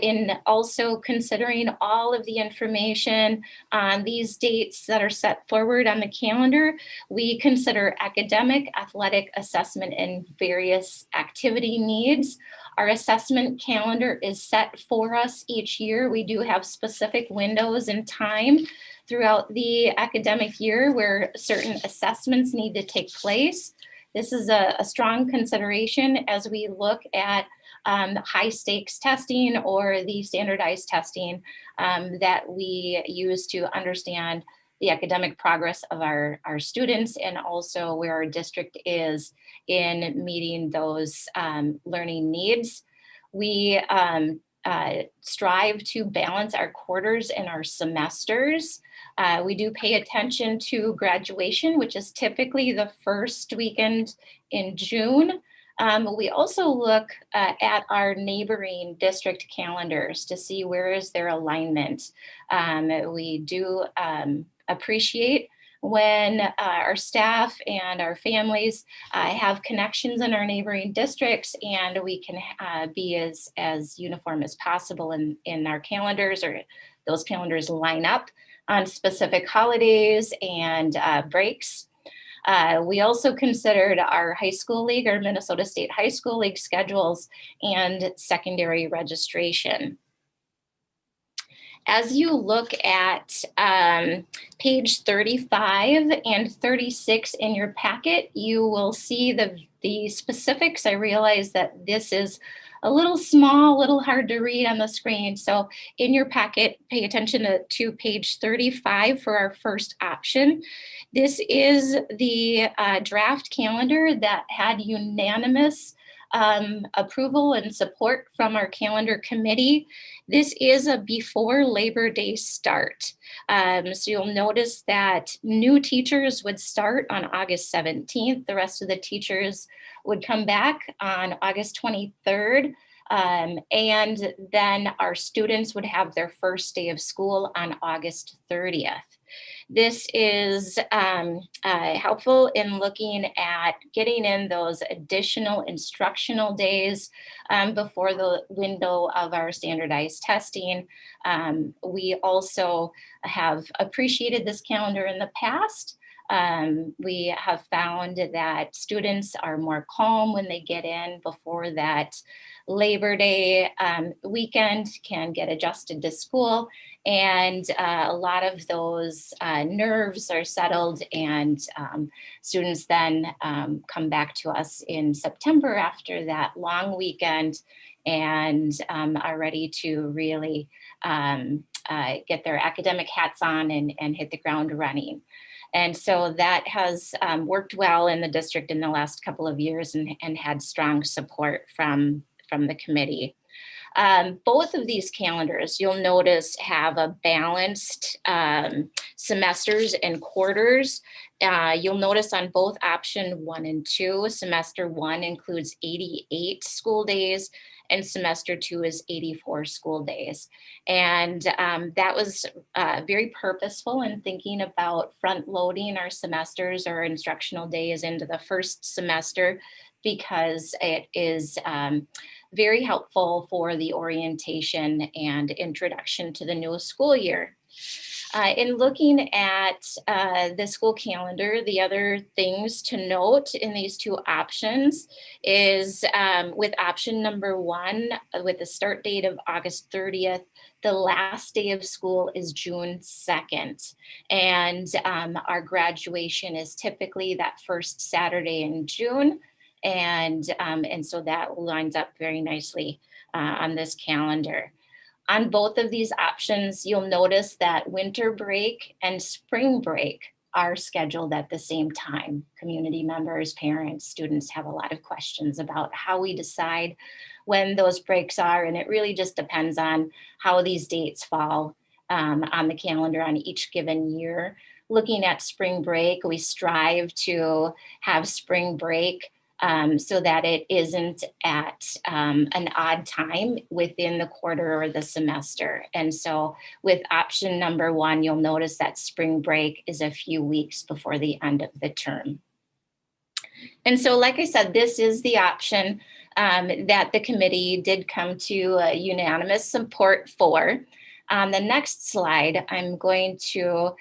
In also considering all of the information on these dates that are set forward on the calendar, we consider academic, athletic, assessment, and various activity needs. Our assessment calendar is set for us each year. We do have specific windows and time throughout the academic year where certain assessments need to take place. This is a strong consideration as we look at high stakes testing or the standardized testing that we use to understand the academic progress of our students and also where our district is in meeting those learning needs. We strive to balance our quarters and our semesters. We do pay attention to graduation, which is typically the first weekend in June. We also look at our neighboring district calendars to see where is their alignment. We do appreciate when our staff and our families have connections in our neighboring districts, and we can be as uniform as possible in our calendars, or those calendars line up on specific holidays and breaks. We also considered our high school league, our Minnesota State High School League schedules and secondary registration. As you look at page 35 and 36 in your packet, you will see the specifics. I realize that this is a little small, a little hard to read on the screen. So in your packet, pay attention to page 35 for our first option. This is the draft calendar that had unanimous approval and support from our calendar committee. This is a before Labor Day start. So you'll notice that new teachers would start on August 17th. The rest of the teachers would come back on August 23rd. And then our students would have their first day of school on August 30th. This is helpful in looking at getting in those additional instructional days before the window of our standardized testing. We also have appreciated this calendar in the past We have found that students are more calm when they get in before that Labor Day weekend can get adjusted to school. And a lot of those nerves are settled, and students then come back to us in September after that long weekend and are ready to really get their academic hats on and hit the ground running. And so that has worked well in the district in the last couple of years and had strong support from the committee. Both of these calendars, you'll notice, have a balanced semesters and quarters. You'll notice on both option 1 and 2, semester 1 includes 88 school days and semester 2 is 84 school days. And that was very purposeful in thinking about front loading our semesters or instructional days into the first semester, because it is very helpful for the orientation and introduction to the new school year. In looking at the school calendar, the other things to note in these two options is with option number 1, with the start date of August 30th, the last day of school is June 2nd. And our graduation is typically that first Saturday in June. And so that lines up very nicely on this calendar. On both of these options, you'll notice that winter break and spring break are scheduled at the same time. Community members, parents, students have a lot of questions about how we decide when those breaks are, and it really just depends on how these dates fall on the calendar on each given year. Looking at spring break, we strive to have spring break so that it isn't at an odd time within the quarter or the semester. And so with option number 1, you'll notice that spring break is a few weeks before the end of the term. And so, like I said, this is the option that the committee did come to unanimous support for. On the next slide, I'm going to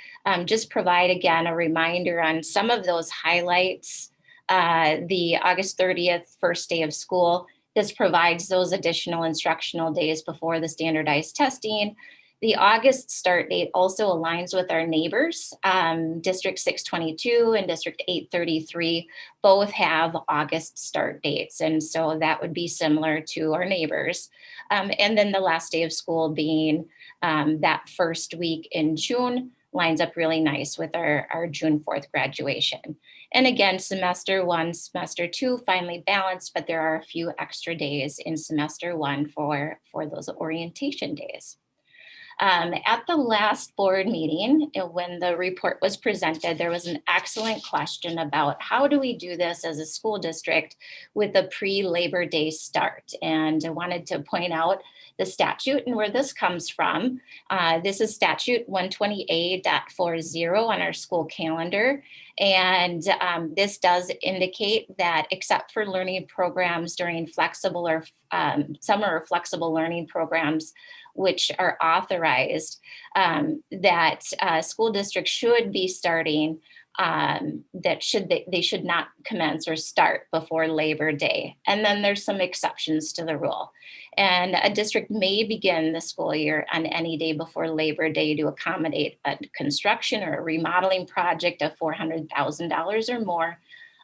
just provide again a reminder on some of those highlights. The August 30th first day of school, this provides those additional instructional days before the standardized testing. The August start date also aligns with our neighbors. District 622 and District 833 both have August start dates. And so that would be similar to our neighbors. And then the last day of school being that first week in June lines up really nice with our June 4th graduation. And again, semester 1, semester 2 finally balanced, but there are a few extra days in semester 1 for those orientation days. At the last board meeting, when the report was presented, there was an excellent question about how do we do this as a school district with a pre-Labor Day start? And I wanted to point out the statute and where this comes from. This is statute 120A.40 on our school calendar. And this does indicate that except for learning programs during flexible or summer or flexible learning programs, which are authorized, that school districts should be starting, they should not commence or start before Labor Day. And then there's some exceptions to the rule. And a district may begin the school year on any day before Labor Day to accommodate a construction or a remodeling project of $400,000 or more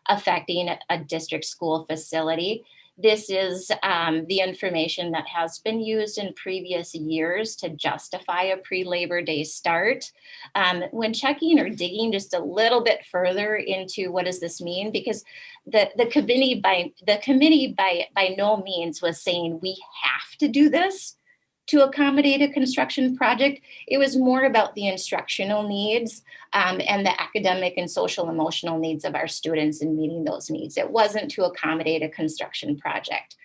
affecting a district school facility. This is the information that has been used in previous years to justify a pre-Labor Day start. When checking or digging just a little bit further into what does this mean, because the committee by no means was saying we have to do this to accommodate a construction project. It was more about the instructional needs and the academic and social emotional needs of our students and meeting those needs. It wasn't to accommodate a construction project.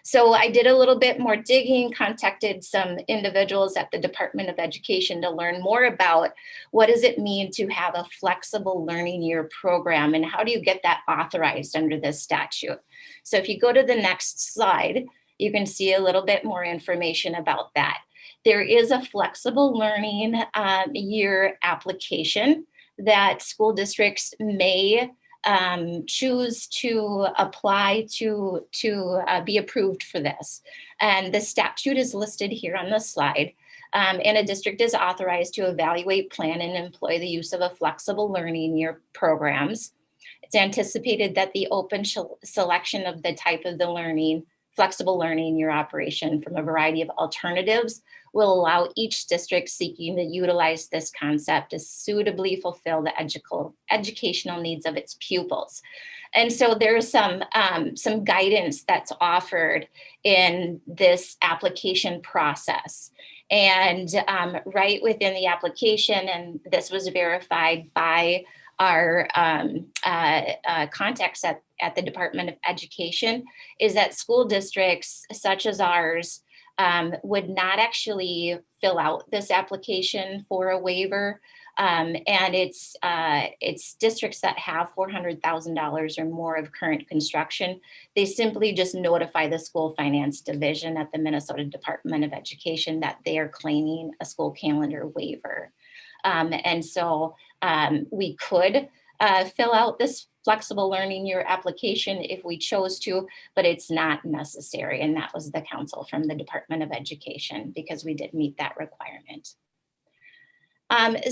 So I did a little bit more digging, contacted some individuals at the Department of Education to learn more about what does it mean to have a flexible learning year program and how do you get that authorized under this statute. So if you go to the next slide, you can see a little bit more information about that. There is a flexible learning year application that school districts may choose to apply to be approved for this. And the statute is listed here on the slide. And a district is authorized to evaluate, plan, and employ the use of a flexible learning year programs. It's anticipated that the open selection of the type of the learning, flexible learning year operation from a variety of alternatives will allow each district seeking to utilize this concept to suitably fulfill the educational needs of its pupils. And so there's some guidance that's offered in this application process. And right within the application, and this was verified by our contacts at the Department of Education, is that school districts such as ours would not actually fill out this application for a waiver. And it's districts that have $400,000 or more of current construction. They simply just notify the school finance division at the Minnesota Department of Education that they are claiming a school calendar waiver. And so we could fill out this flexible learning year application if we chose to, but it's not necessary. And that was the counsel from the Department of Education, because we did meet that requirement.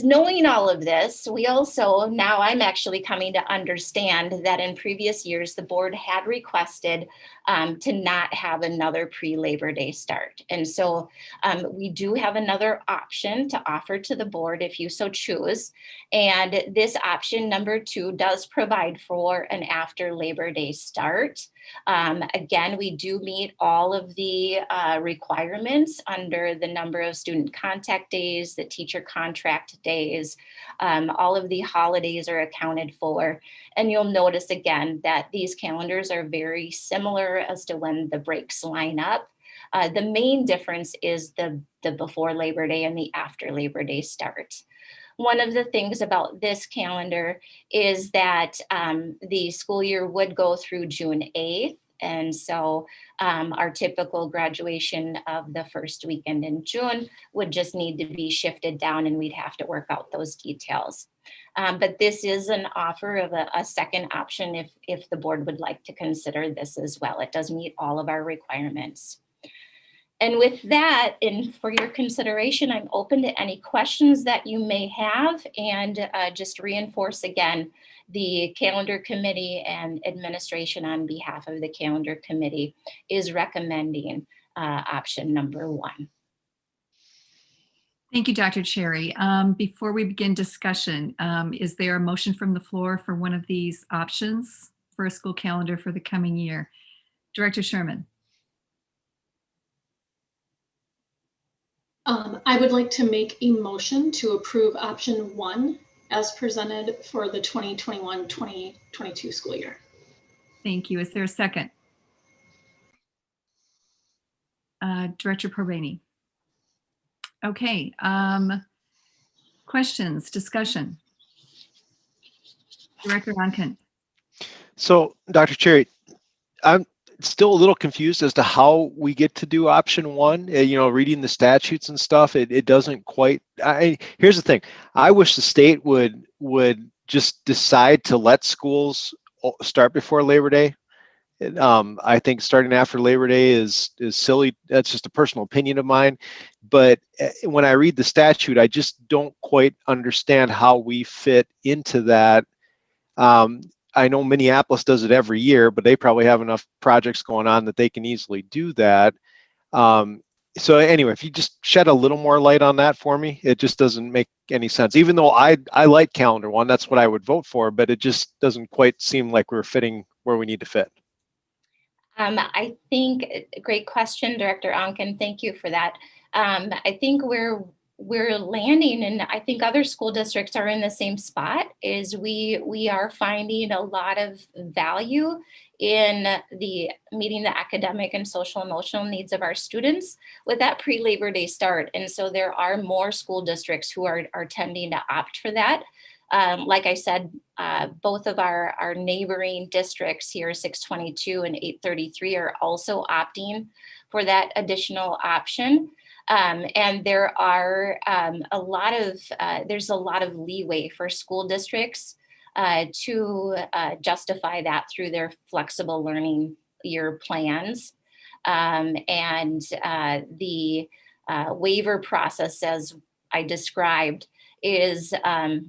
Knowing all of this, we also, now I'm actually coming to understand that in previous years, the board had requested to not have another pre-Labor Day start. And so we do have another option to offer to the board if you so choose. And this option number 2 does provide for an after Labor Day start. Again, we do meet all of the requirements under the number of student contact days, the teacher contract days, all of the holidays are accounted for. And you'll notice again that these calendars are very similar as to when the breaks line up. The main difference is the before Labor Day and the after Labor Day start. One of the things about this calendar is that the school year would go through June 8th. And so our typical graduation of the first weekend in June would just need to be shifted down, and we'd have to work out those details. But this is an offer of a second option if the board would like to consider this as well. It does meet all of our requirements. And with that, and for your consideration, I'm open to any questions that you may have, and just reinforce again, the calendar committee and administration on behalf of the calendar committee is recommending option number 1. Thank you, Dr. Cherry. Before we begin discussion, is there a motion from the floor for one of these options for a school calendar for the coming year? Director Sherman. I would like to make a motion to approve option 1 as presented for the 2021-2022 school year. Thank you. Is there a second? Director Probani. Okay. Questions, discussion? Director Onken. So, Dr. Cherry, I'm still a little confused as to how we get to do option 1. Reading the statutes and stuff, it doesn't quite. Here's the thing. I wish the state would just decide to let schools start before Labor Day. I think starting after Labor Day is silly. That's just a personal opinion of mine. But when I read the statute, I just don't quite understand how we fit into that. I know Minneapolis does it every year, but they probably have enough projects going on that they can easily do that. So anyway, if you just shed a little more light on that for me, it just doesn't make any sense. Even though I like calendar 1, that's what I would vote for, but it just doesn't quite seem like we're fitting where we need to fit. I think, great question, Director Onken. Thank you for that. I think we're landing, and I think other school districts are in the same spot, is we are finding a lot of value in the meeting the academic and social emotional needs of our students with that pre-Labor Day start. And so there are more school districts who are tending to opt for that. Like I said, both of our neighboring districts here, 622 and 833, are also opting for that additional option. And there are there's a lot of leeway for school districts to justify that through their flexible learning year plans. And the waiver process, as I described, is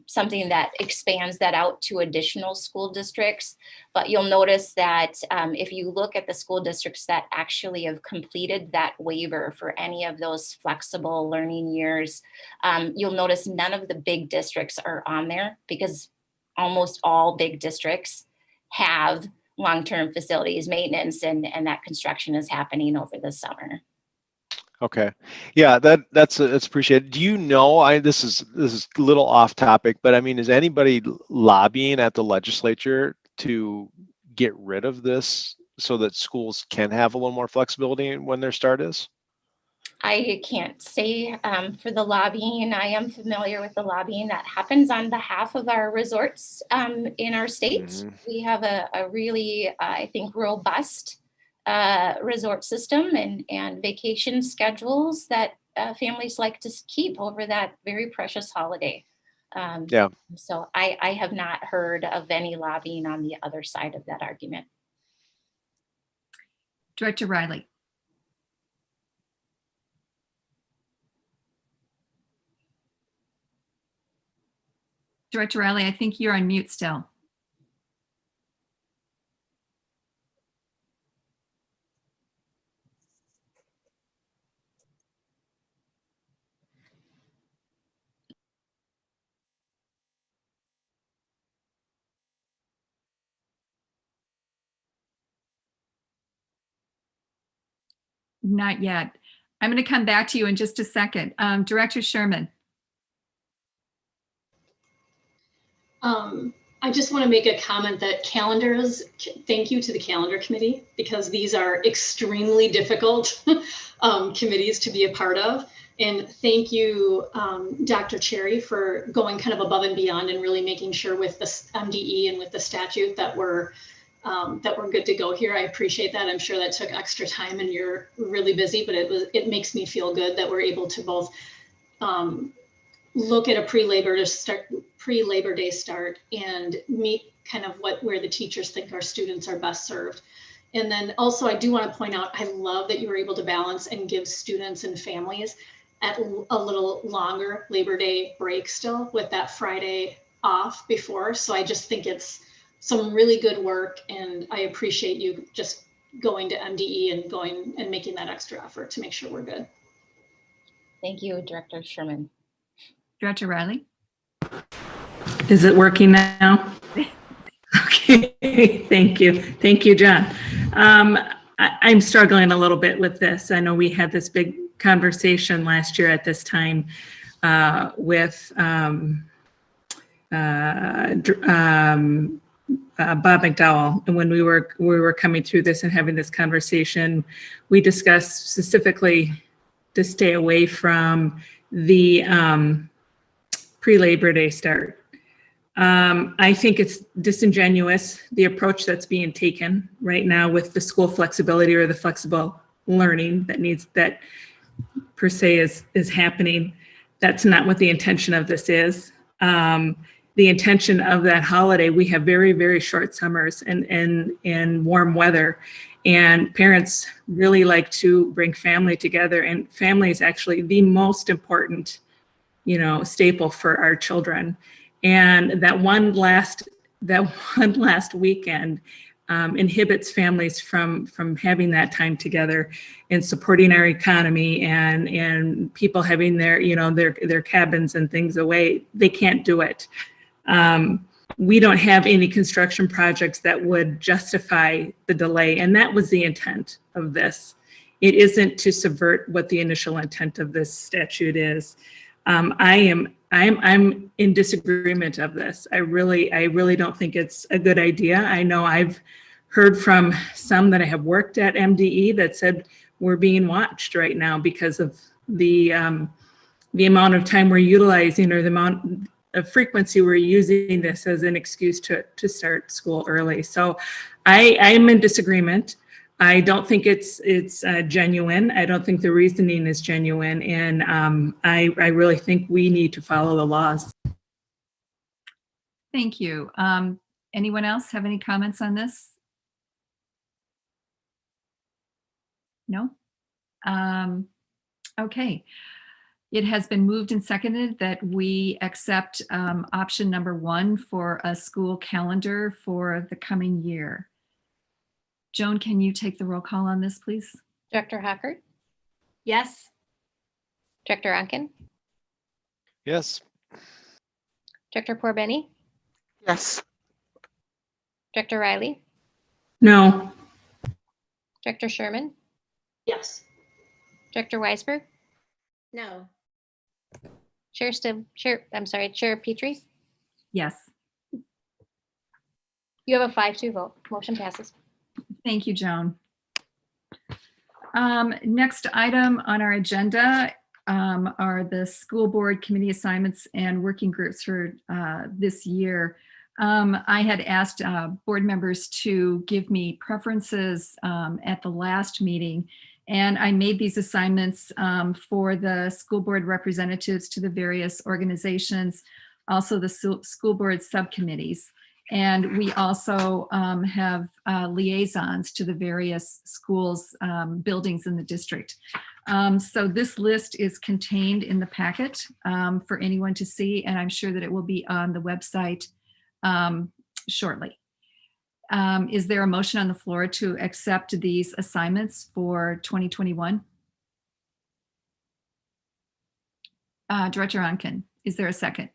something that expands that out to additional school districts. But you'll notice that if you look at the school districts that actually have completed that waiver for any of those flexible learning years, you'll notice none of the big districts are on there, because almost all big districts have long-term facilities maintenance, and that construction is happening over the summer. Okay, yeah, that's appreciated. Do you know? This is a little off topic, but I mean, is anybody lobbying at the legislature to get rid of this so that schools can have a little more flexibility when their start is? I can't say for the lobbying. I am familiar with the lobbying that happens on behalf of our resorts in our state. We have a really, I think, robust resort system and vacation schedules that families like to keep over that very precious holiday. Yeah. So I have not heard of any lobbying on the other side of that argument. Director Riley. Director Riley, I think you're on mute still. Not yet. I'm going to come back to you in just a second. Director Sherman. I just want to make a comment that thank you to the calendar committee, because these are extremely difficult committees to be a part of. And thank you, Dr. Cherry, for going kind of above and beyond and really making sure with the MDE and with the statute that we're good to go here. I appreciate that. I'm sure that took extra time and you're really busy, but it makes me feel good that we're able to both look at a pre-Labor Day start and meet kind of where the teachers think our students are best served. And then also I do want to point out, I love that you were able to balance and give students and families at a little longer Labor Day break still with that Friday off before. So I just think it's some really good work, and I appreciate you just going to MDE and going and making that extra effort to make sure we're good. Thank you, Director Sherman. Director Riley. Is it working now? Okay, thank you. Thank you, John. I'm struggling a little bit with this. I know we had this big conversation last year at this time with Bob McDowell, and when we were coming through this and having this conversation, we discussed specifically to stay away from the pre-Labor Day start. I think it's disingenuous, the approach that's being taken right now with the school flexibility or the flexible learning that per se is happening. That's not what the intention of this is. The intention of that holiday, we have very, very short summers and warm weather, and parents really like to bring family together, and family is actually the most important, staple for our children. And that one last weekend inhibits families from having that time together and supporting our economy and people having their cabins and things away. They can't do it. We don't have any construction projects that would justify the delay, and that was the intent of this. It isn't to subvert what the initial intent of this statute is. I'm in disagreement of this. I really don't think it's a good idea. I know I've heard from some that have worked at MDE that said we're being watched right now because of the amount of time we're utilizing, or the amount of frequency we're using this as an excuse to start school early. So I'm in disagreement. I don't think it's genuine. I don't think the reasoning is genuine, and I really think we need to follow the laws. Thank you. Anyone else have any comments on this? No? Okay. It has been moved and seconded that we accept option number 1 for a school calendar for the coming year. Joan, can you take the roll call on this, please? Director Hackert, Yes. Director Ankin, Yes. Director Porbeni, Yes. Director Riley, No. Director Sherman, Yes. Director Weisberg, No. Chair Petrie. Yes. You have a 5-2 vote. Motion passes. Thank you, Joan. Next item on our agenda are the school board committee assignments and working groups for this year. I had asked board members to give me preferences at the last meeting, and I made these assignments for the school board representatives to the various organizations, also the school board subcommittees. And we also have liaisons to the various schools, buildings in the district. So this list is contained in the packet for anyone to see, and I'm sure that it will be on the website shortly. Is there a motion on the floor to accept these assignments for 2021? Director Onken, is there a second?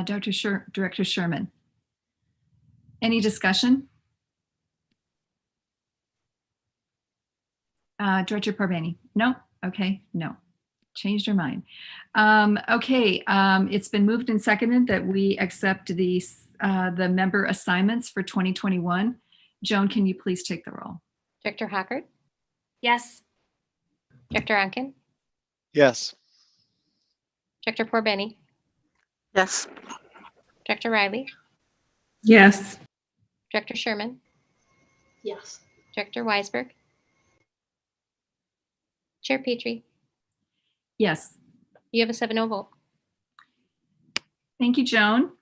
Director Sherman. Any discussion? Director Porbeni? No? Okay, no. Changed your mind. Okay, it's been moved and seconded that we accept the member assignments for 2021. Joan, can you please take the roll? Director Hackert, Yes. Director Ankin, Yes. Director Porbeni, Yes. Director Riley, Yes. Director Sherman, Yes. Director Weisberg, Chair Petrie. Yes. You have a 7-0 vote. Thank you, Joan.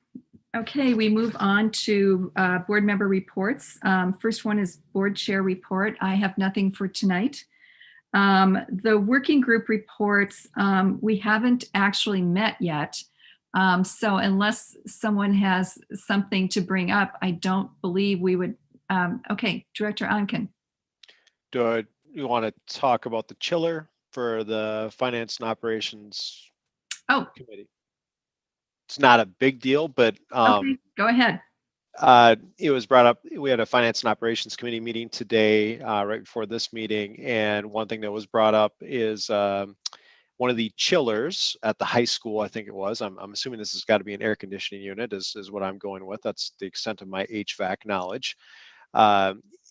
Okay, we move on to board member reports. First one is board chair report. I have nothing for tonight. The working group reports, we haven't actually met yet. So unless someone has something to bring up, I don't believe we would. Okay, Director Onken. Do you want to talk about the chiller for the Finance and Operations Committee? It's not a big deal, but okay, go ahead. It was brought up. We had a Finance and Operations Committee meeting today, right before this meeting, and one thing that was brought up is one of the chillers at the high school. I think it was. I'm assuming this has got to be an air conditioning unit. Is what I'm going with. That's the extent of my HVAC knowledge.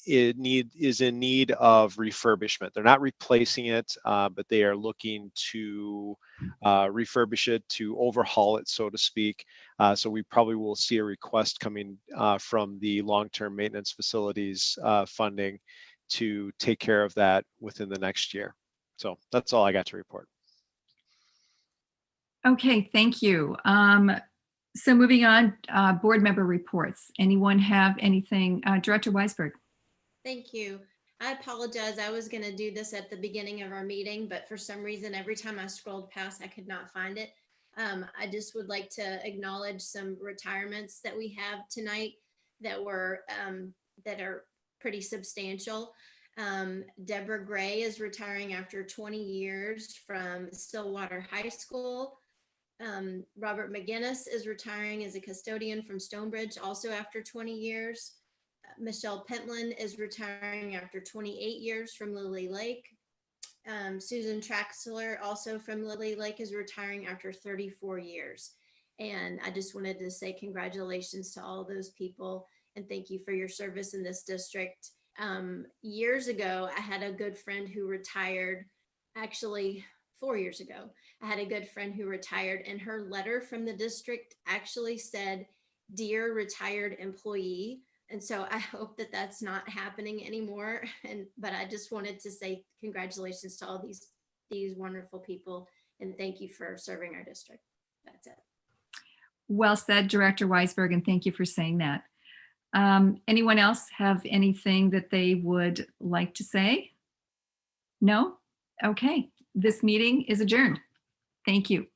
Is in need of refurbishment. They're not replacing it, but they are looking to refurbish it, to overhaul it, so to speak. So we probably will see a request coming from the long-term maintenance facilities funding to take care of that within the next year. So that's all I got to report. Okay, thank you. So moving on, board member reports. Anyone have anything? Director Weisberg. Thank you. I apologize. I was going to do this at the beginning of our meeting, but for some reason, every time I scrolled past, I could not find it. I just would like to acknowledge some retirements that we have tonight that were that are pretty substantial. Deborah Gray is retiring after 20 years from Stillwater High School. Robert McGinnis is retiring as a custodian from Stonebridge, also after 20 years. Michelle Pentland is retiring after 28 years from Lily Lake. Susan Traxler, also from Lily Lake, is retiring after 34 years. And I just wanted to say congratulations to all those people and thank you for your service in this district. Years ago, I had a good friend who retired, actually 4 years ago. I had a good friend who retired, and her letter from the district actually said, "Dear retired employee." And so I hope that that's not happening anymore. But I just wanted to say congratulations to all these wonderful people, and thank you for serving our district. That's it. Well said, Director Weisberg, and thank you for saying that. Anyone else have anything that they would like to say? No? Okay, this meeting is adjourned. Thank you.